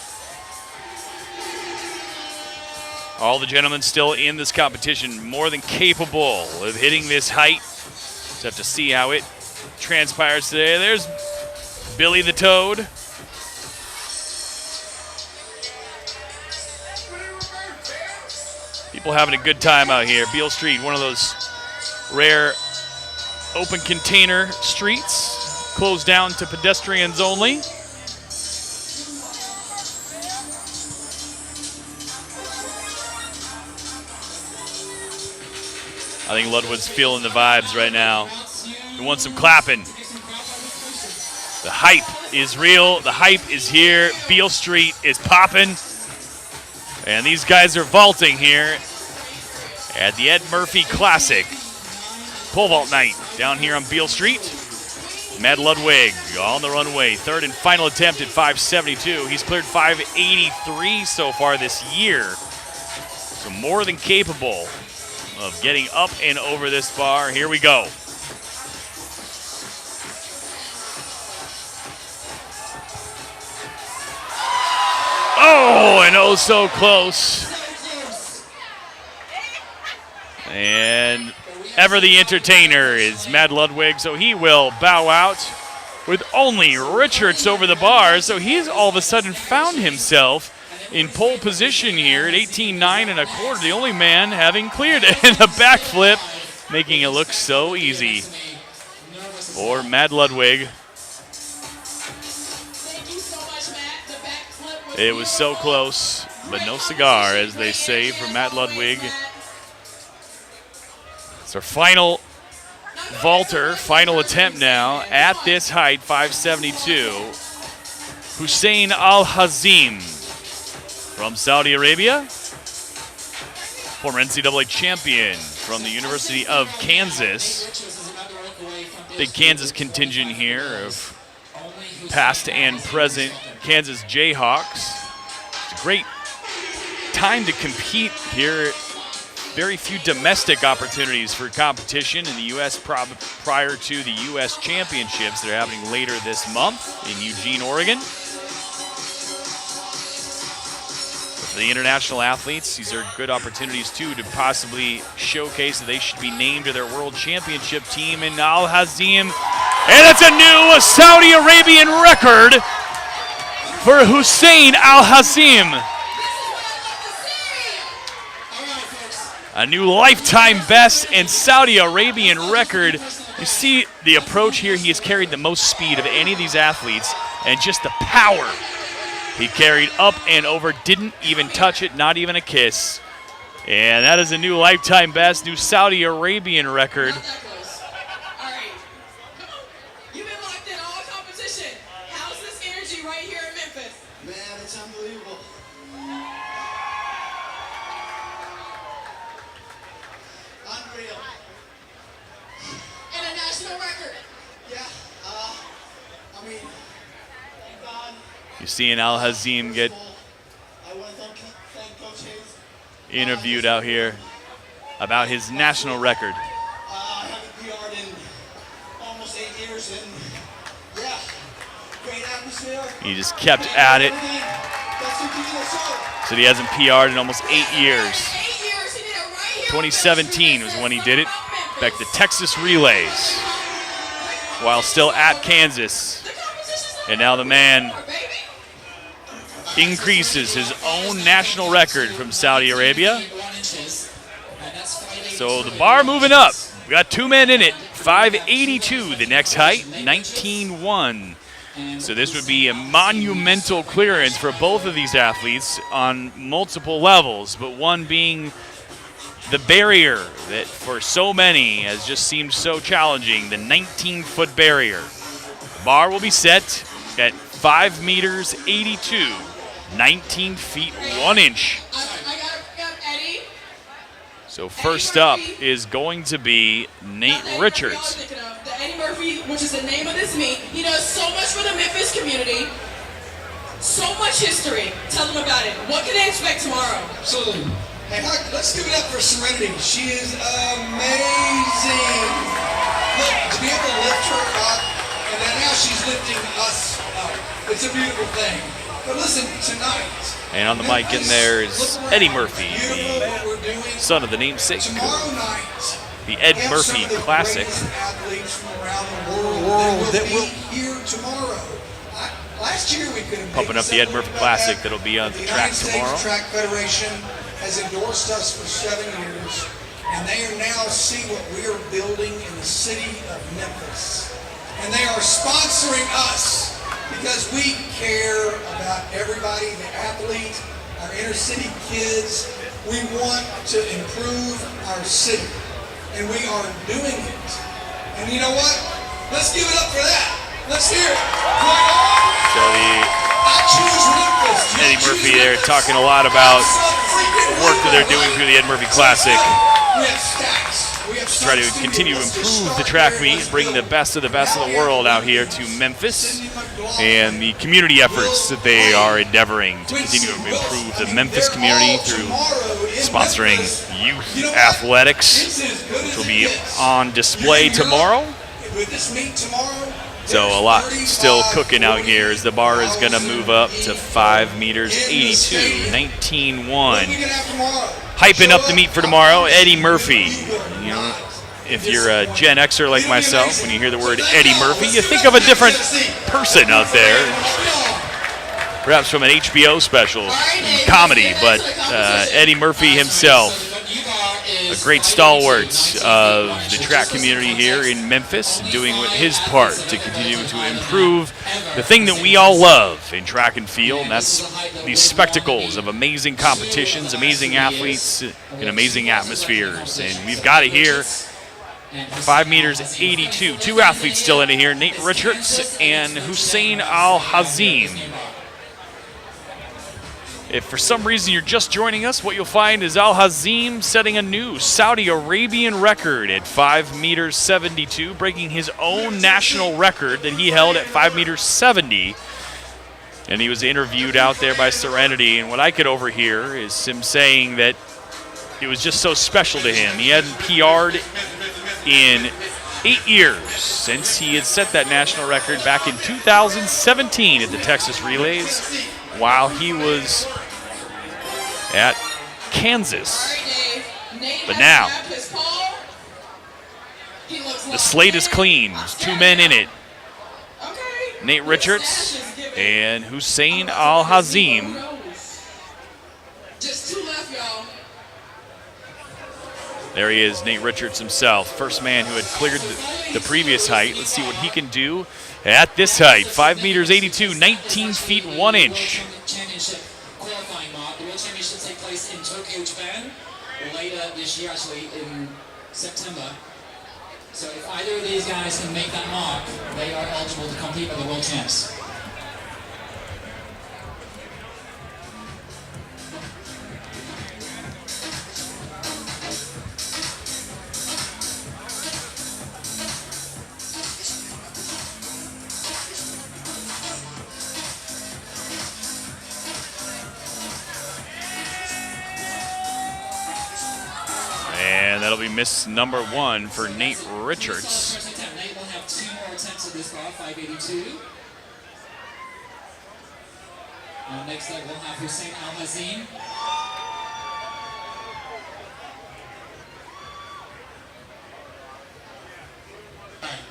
All the gentlemen still in this competition, more than capable of hitting this height. Just have to see how it transpires today. There's Billy the Toad. People having a good time out here. Beale Street, one of those rare open container streets, closed down to pedestrians only. I think Ludwig's feeling the vibes right now. He wants some clapping. The hype is real. The hype is here. Beale Street is popping. And these guys are vaulting here at the Ed Murphey Classic pole vault night down here on Beale Street. Matt Ludwig on the runway. Third and final attempt at 572. He's cleared 583 so far this year. So more than capable of getting up and over this bar. Here we go. Oh, and oh so close. And ever the entertainer is Matt Ludwig, so he will bow out with only Richards over the bar. So he's all of a sudden found himself in pole position here at 18.9 1/4, the only man having cleared it in a backflip, making it look so easy for Matt Ludwig. It was so close, but no cigar, as they say, for Matt Ludwig. It's our final vaulter, final attempt now at this height, 572. Hussein Al-Hazim from Saudi Arabia, former NCAA champion from the University of Kansas. Big Kansas contingent here of past and present Kansas Jayhawks. It's a great time to compete here. Very few domestic opportunities for competition in the U.S. prior to the U.S. championships that are happening later this month in Eugene, Oregon. For the international athletes, these are good opportunities too to possibly showcase that they should be named to their world championship team in Al-Hazim. And that's a new Saudi Arabian record for Hussein Al-Hazim. A new lifetime best and Saudi Arabian record. You see the approach here. He has carried the most speed of any of these athletes, and just the power he carried up and over, didn't even touch it, not even a kiss. And that is a new lifetime best, new Saudi Arabian record. You've been locked in all competition. How's this energy right here in Memphis? Man, it's unbelievable. Unreal. And a national record. Yeah, I mean, thank God. You see an Al-Hazim get I want to thank Coach Hayes. interviewed out here about his national record. I haven't PR'd in almost 8 years, and yeah, great atmosphere. He just kept at it. That's the key to the show. So he hasn't PR'd in almost 8 years. 8 years, he did it right here. 2017 was when he did it, back to Texas Relays, while still at Kansas. And now the man increases his own national record from Saudi Arabia. So the bar moving up. We got 2 men in it. 582 the next height, 19.1. So this would be a monumental clearance for both of these athletes on multiple levels, but one being the barrier that for so many has just seemed so challenging, the 19-foot barrier. The bar will be set at 5 meters 82, 19 feet 1 inch. I got Eddie. So first up is going to be Nate Richards. The Eddie Murphy Murphey, which is the name of this meet. He does so much for the Memphis community. So much history. Tell them about it. What can they expect tomorrow? Absolutely. Hey, let's give it up for Serenity. She is amazing. Look, to be able to lift her up, and then now she's lifting us up. It's a beautiful thing. But listen, tonight. And on the mic in there is Eddie Murphy, the son of the namesake. Tomorrow night, The Ed Murphy Classic. Athletes from around the world that will be here tomorrow. Last year we could have Pumping up the Ed Murphy Classic that'll be on the track tomorrow. The Track Federation has endorsed us for 7 years, and they are now see what we are building in the city of Memphis. And they are sponsoring us because we care about everybody, the athlete, our inner city kids. We want to improve our city, and we are doing it. And you know what? Let's give it up for that. Let's hear it. So Eddie Murphy there talking a lot about the work that they're doing through the Ed Murphy Classic. Try to continue to improve the track meet and bring the best of the world out here to Memphis, and the community efforts that they are endeavoring to continue to improve the Memphis community through sponsoring youth athletics, which will be on display tomorrow. So a lot still cooking out here as the bar is going to move up to 5 meters 82, 19.1. Hyping up the meet for tomorrow, Eddie Murphy. You know, if you're a Gen Xer like myself, when you hear the word Eddie Murphy, you think of a different person out there. Perhaps from an HBO special, comedy, but Eddie Murphy himself, a great stalwart of the track community here in Memphis, doing his part to continue to improve the thing that we all love in track and field, and that's these spectacles of amazing competitions, amazing athletes, and amazing atmospheres. And we've got it here, 5 meters 82. 2 athletes still in it here, Nate Richards and Hussein Al-Hazim. If for some reason you're just joining us, what you'll find is Al-Hazim setting a new Saudi Arabian record at 5 meters 72, breaking his own national record that he held at 5 meters 70. And he was interviewed out there by Serenity, and what I could overhear is him saying that it was just so special to him. He hadn't PR'd in 8 years since he had set that national record back in 2017 at the Texas Relays, while he was at Kansas. But now, the slate is clean. There's 2 men in it. Nate Richards and Hussein Al-Hazim. Just 2 left, y'all. There he is, Nate Richards himself. First man who had cleared the previous height. Let's see what he can do at this height. 5 meters 82, 19 feet 1 inch. Championship qualifying mark. The World Championships take place in Tokyo, Japan, later this year, actually in September. So if either of these guys can make that mark, they are eligible to compete at the World Champs. And that'll be miss number 1 for Nate Richards. Nate will have 2 more attempts at this bar, 582. Next up, we'll have Hussein Al-Hazim.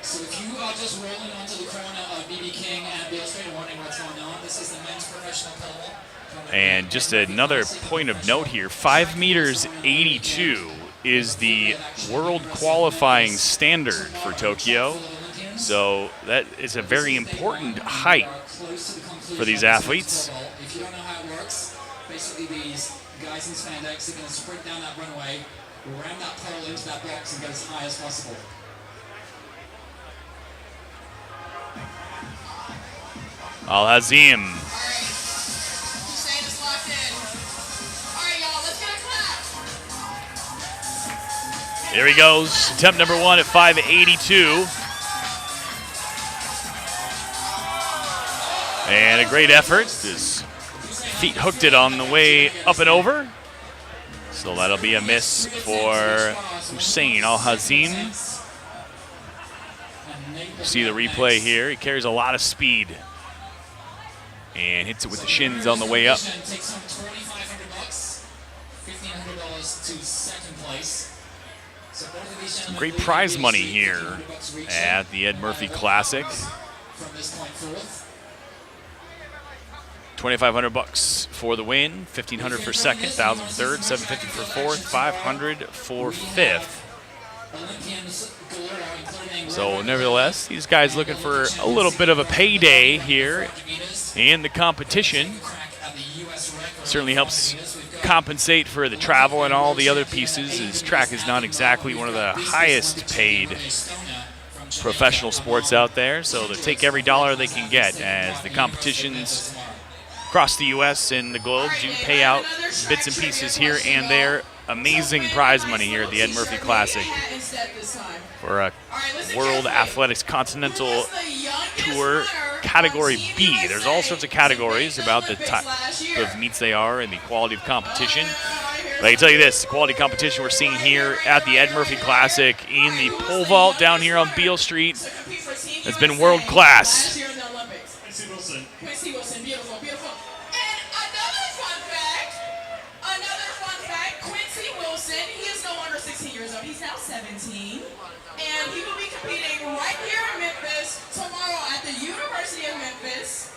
So if you are just rolling onto the corner of BB King and Beale Street and wondering what's going on, this is the men's professional pole. And just another point of note here, 5 meters 82 is the world qualifying standard for Tokyo. So that is a very important height for these athletes. If you don't know how it works, basically these guys in spandex are going to sprint down that runway, ram that pole into that box and get as high as possible. Al-Hazim. Hussein is locked in. All right, y'all, let's get a clap. There he goes. Attempt number 1 at 5.82. And a great effort. His feet hooked it on the way up and over. So that'll be a miss for Hussein Al-Hazim. See the replay here. He carries a lot of speed and hits it with the shins on the way up. Takes home $2,500, $1,500 to second place. So both of these Some great prize money here at the Ed Murphy Classic. from this point forth. $2,500 for the win, $1,500 for second, $1,000 for third, $750 for fourth, $500 for fifth. So nevertheless, these guys looking for a little bit of a payday here in the competition. Certainly helps compensate for the travel and all the other pieces. His track is not exactly one of the highest paid professional sports out there, so they take every dollar they can get as the competitions across the U.S. and the globe do pay out bits and pieces here and there. Amazing prize money here at the Ed Murphy Classic for a World Athletics Continental Tour Category B. There's all sorts of categories about the type of meets they are and the quality of competition. But I can tell you this, the quality of competition we're seeing here at the Ed Murphy Classic in the pole vault down here on Beale Street has been world class. Quincy Wilson, beautiful, beautiful. And another fun fact, Quincy Wilson, he is no longer 16 years old, he's now 17. And he will be competing right here in Memphis tomorrow at the University of Memphis,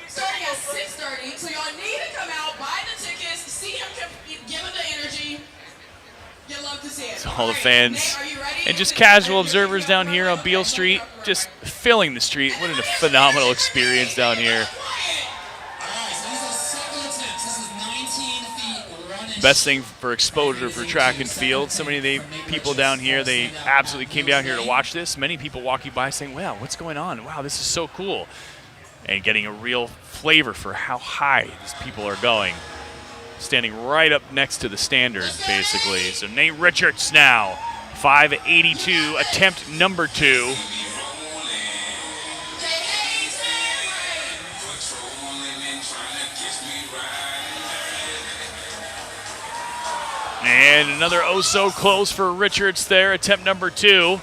starting at 6:30. So y'all need to come out, buy the tickets, see him compete, give him the energy. You'll love to see it. So all the fans and just casual observers down here on Beale Street, just filling the street. What a phenomenal experience down here. Best thing for exposure for track and field. So many of the people down here, they absolutely came down here to watch this. Many people walking by saying, wow, what's going on? Wow, this is so cool. And getting a real flavor for how high these people are going. Standing right up next to the standard, basically. So Nate Richards now, 582, attempt number 2. And another oh so close for Richards there, attempt number 2.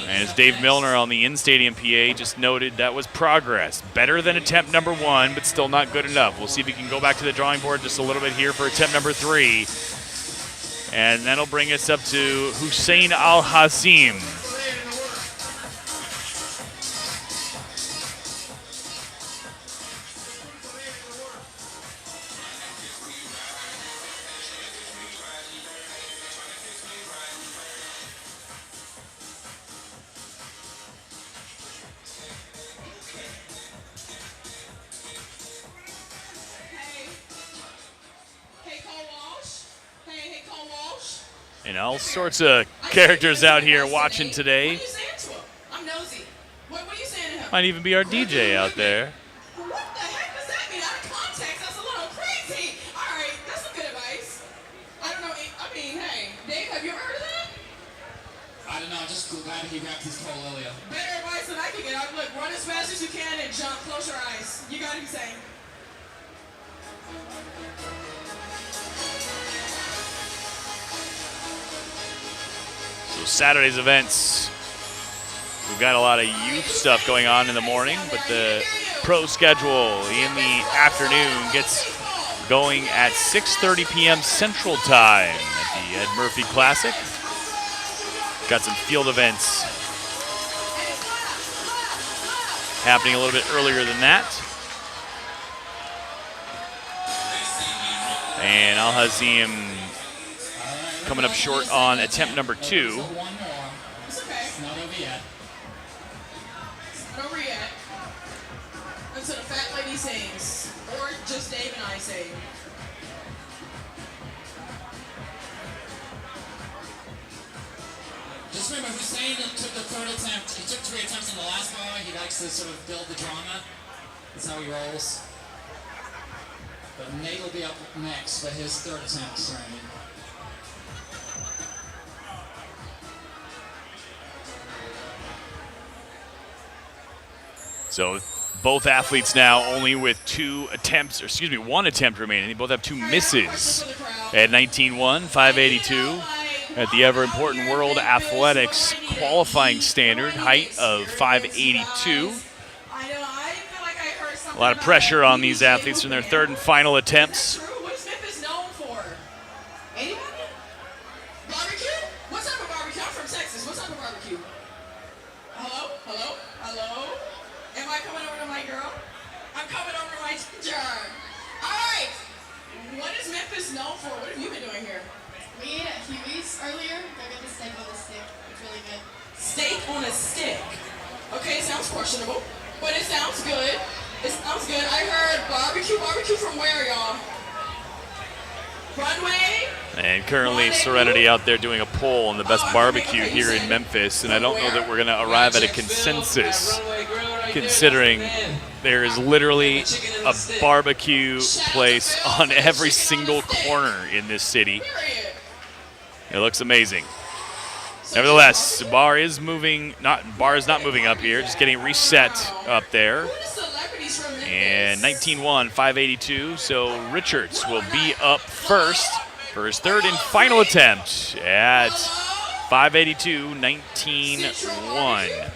And as Dave Milner on the in-stadium PA just noted, that was progress. Better than attempt number 1, but still not good enough. We'll see if we can go back to the drawing board just a little bit here for attempt number 3. And that'll bring us up to Hussein Al-Hazim. And all sorts of characters out here watching today. I'm nosy. What are you saying to him? Might even be our DJ out there. What the heck does that mean? Out of context, that's a little crazy. All right, that's some good advice. I don't know. I mean, hey, Dave, have you ever heard of that? I don't know. I'm just glad he grabbed his pole earlier. Better advice than I can get. Look, run as fast as you can and jump. Close your eyes. You got him saying. So Saturday's events, we've got a lot of youth stuff going on in the morning, but the pro schedule in the afternoon gets going at 6:30 p.m. Central Time at the Ed Murphy Classic. Got some field events happening a little bit earlier than that. And Al-Hazim coming up short on attempt number 2. It's okay. Not over yet. Not over yet. Until the fat lady sings. Or just Dave and I sing. Just remember, Hussein took the third attempt. He took 3 attempts in the last bar. He likes to sort of build the drama. That's how he rolls. But Nate will be up next for his third attempt. Sorry. So both athletes now only with one attempt remaining. They both have 2 misses at 19-1, 582 at the ever-important World Athletics qualifying standard, height of 582. A lot of pressure on these athletes in their third and final attempts. What's Memphis known for? Anybody? Barbecue? What type of barbecue? I'm from Texas. What type of barbecue? Hello? Hello? Hello? Am I coming over to my girl? I'm coming over to my teacher. All right. What is Memphis known for? What have you been doing here? We ate at Huey's earlier. They got the steak on the stick. It's really good. Steak on a stick. Okay, it sounds questionable, but it sounds good. It sounds good. I heard barbecue. Barbecue from where, y'all? Runway? And currently Serenity out there doing a poll on the best barbecue here in Memphis, and I don't know that we're going to arrive at a consensus, considering there is literally a barbecue place on every single corner in this city. It looks amazing. Nevertheless, the bar is not moving up here, just getting reset up there. And 19-1, 582, so Richards will be up first for his third and final attempt at 582, 19-1.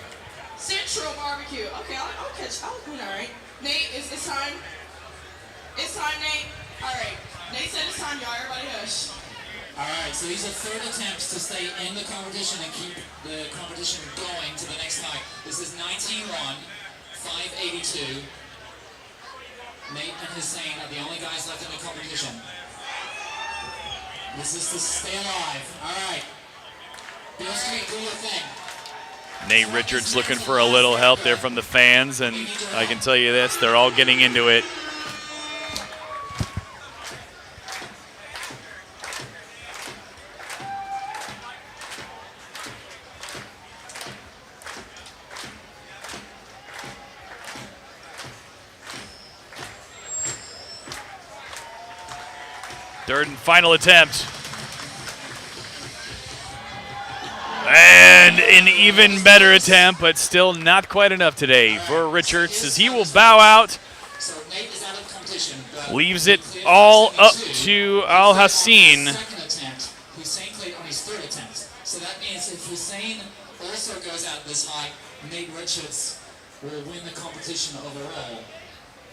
Central Barbecue. Okay, I'll catch. All right. Nate, it's time. It's time, Nate. All right. Nate said it's time, y'all. Everybody hush. All right, so these are third attempts to stay in the competition and keep the competition going to the next night. This is 19-1, 582. Nate and Hussein are the only guys left in the competition. This is to stay alive. All right. Bill Street, do your thing. Nate Richards looking for a little help there from the fans, and I can tell you this, they're all getting into it. Third and final attempt. And an even better attempt, but still not quite enough today for Richards, as he will bow out. Leaves it all up to Al Hassin. Hussein played on his third attempt. So that means if Hussein also goes out this high, Nate Richards will win the competition overall.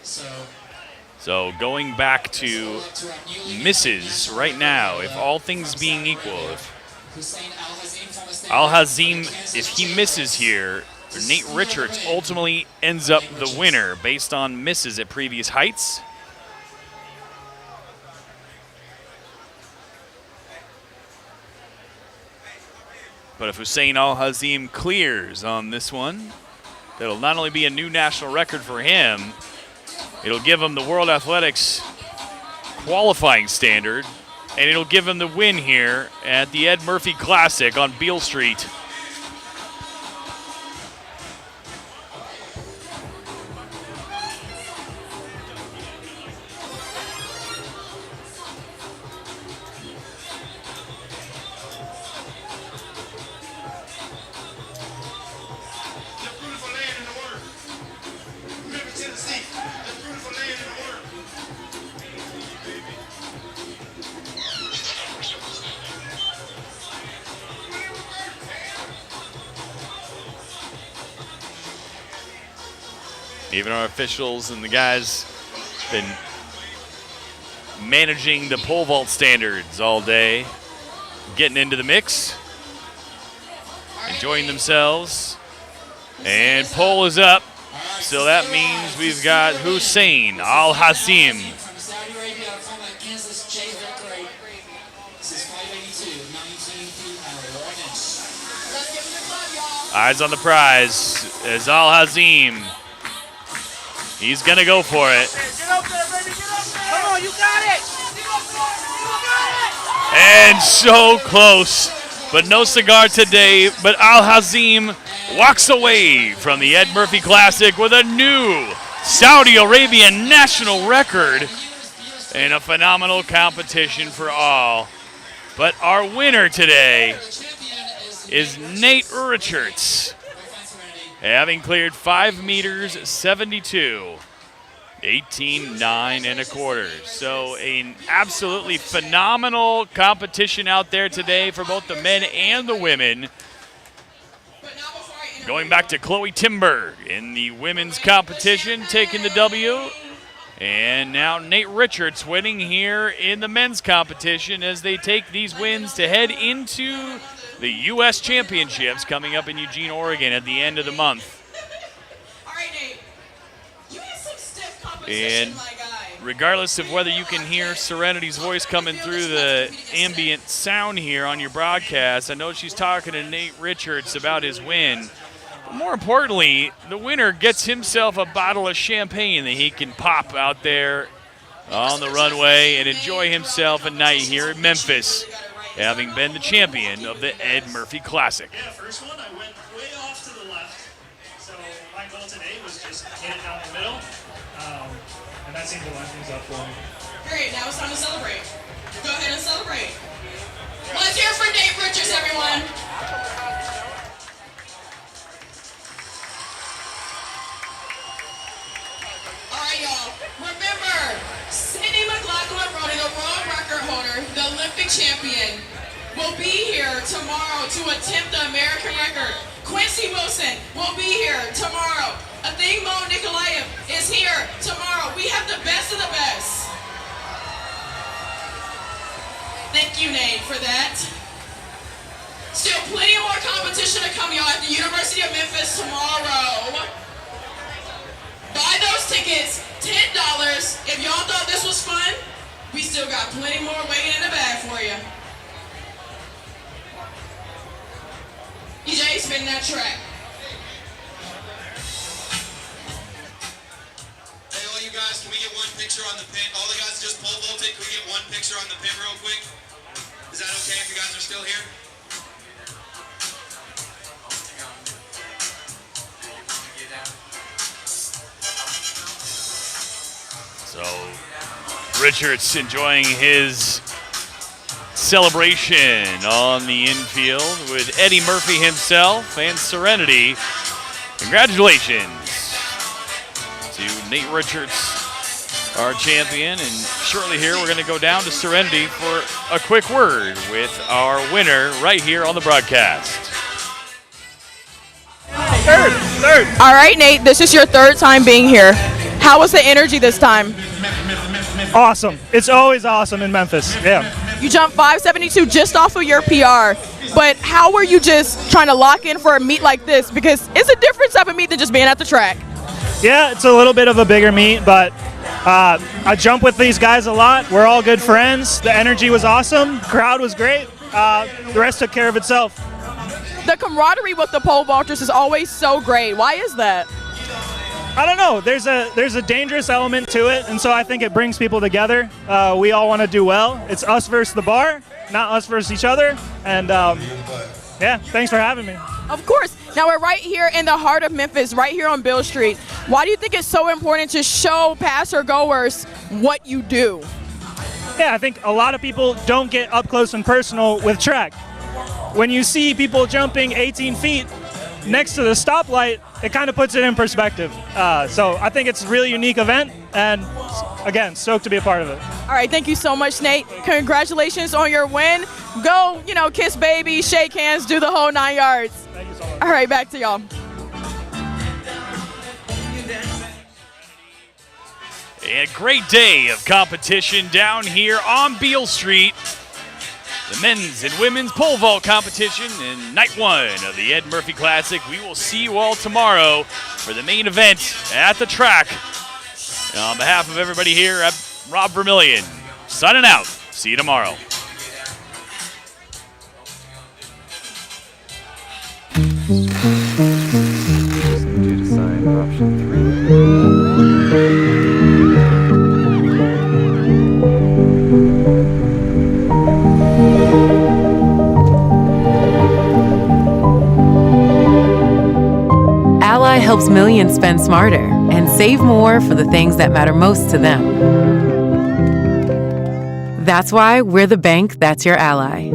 So going back to misses right now, if all things being equal, if Al Hassin, if he misses here, Nate Richards ultimately ends up the winner based on misses at previous heights. But if Hussein Al Hassin clears on this one, that'll not only be a new national record for him, it'll give him the World Athletics qualifying standard, and it'll give him the win here at the Ed Murphey Classic on Beale Street. Even our officials and the guys been managing the pole vault standards all day, getting into the mix, enjoying themselves, and pole is up. So that means we've got Hussein Al Hassin. From Saudi Arabia, from Kansas, Jay Vickery. This is 582, 19 feet Let's give him a clap, y'all. Eyes on the prize as Al Hassin. He's going to go for it. Get up there, baby. Get up there. Come on, you got it. And so close, but no cigar today. But Al Hassin walks away from the Ed Murphey Classic with a new Saudi Arabian national record in a phenomenal competition for all. But our winner today is Nate Richards, having cleared 5 meters 72, 18.9 1/4. So an absolutely phenomenal competition out there today for both the men and the women. Going back to Chloe Timberg in the women's competition, taking the W. And now Nate Richards winning here in the men's competition as they take these wins to head into the U.S. Championships coming up in Eugene, Oregon at the end of the month. All right, Nate. You had some stiff competition, And my guy. regardless of whether you can hear Serenity's voice coming through the ambient sound here on your broadcast, I know she's talking to Nate Richards about his win. But more importantly, the winner gets himself a bottle of champagne that he can pop out there on the runway and enjoy himself a night here in Memphis, having been the champion of the Ed Murphey Classic. Yeah, first one, I went way off to the left. So my goal today was just hit it down the middle. And that seemed to line things up for me. Great, now it's time to celebrate. Go ahead and celebrate. Let's hear for Nate Richards, everyone. All right, y'all. Remember, Sydney McLaughlin Brody, the world record holder, the Olympic champion, will be here tomorrow to attempt the American record. Quincy Wilson will be here tomorrow. Athing Mo Nikolaev is here tomorrow. We have the best of the best. Thank you, Nate, for that. Still plenty more competition to come, y'all, at the University of Memphis tomorrow. Buy those tickets, $10. If y'all thought this was fun, we still got plenty more waiting in the bag for you. EJ, spin that track. Hey, all you guys, can we get one picture on the pin? All the guys just pole vaulted. Can we get one picture on the pin real quick? Is that okay if you guys are still here? So Richards enjoying his celebration on the infield with Eddie Murphy himself and Serenity. Congratulations to Nate Richards, our champion. And shortly here, we're going to go down to Serenity for a quick word with our winner right here on the broadcast. Third. All right, Nate, this is your third time being here. How was the energy this time? Awesome. It's always awesome in Memphis. Yeah. You jumped 572 just off of your PR, but how were you just trying to lock in for a meet like this? Because it's a different type of meet than just being at the track. Yeah, it's a little bit of a bigger meet, but I jump with these guys a lot. We're all good friends. The energy was awesome. Crowd was great. The rest took care of itself. The camaraderie with the pole vaulters is always so great. Why is that? I don't know. There's a dangerous element to it, and so I think it brings people together. We all want to do well. It's us versus the bar, not us versus each other. And yeah, thanks for having me. Of course. Now we're right here in the heart of Memphis, right here on Bill Street. Why do you think it's so important to show passer-goers what you do? Yeah, I think a lot of people don't get up close and personal with track. When you see people jumping 18 feet next to the stoplight, it kind of puts it in perspective. So I think it's a really unique event, and again, stoked to be a part of it. All right, thank you so much, Nate. Congratulations on your win. Go, kiss baby, shake hands, do the whole 9 yards. Thank you so much. All right, back to y'all. A great day of competition down here on Beale Street. The men's and women's pole vault competition in night one of the Ed Murphey Classic. We will see you all tomorrow for the main event at the track. And on behalf of everybody here, I'm Rob Vermillion, signing out. See you tomorrow. Ally helps millions spend smarter and save more for the things that matter most to them. That's why we're the bank that's your ally.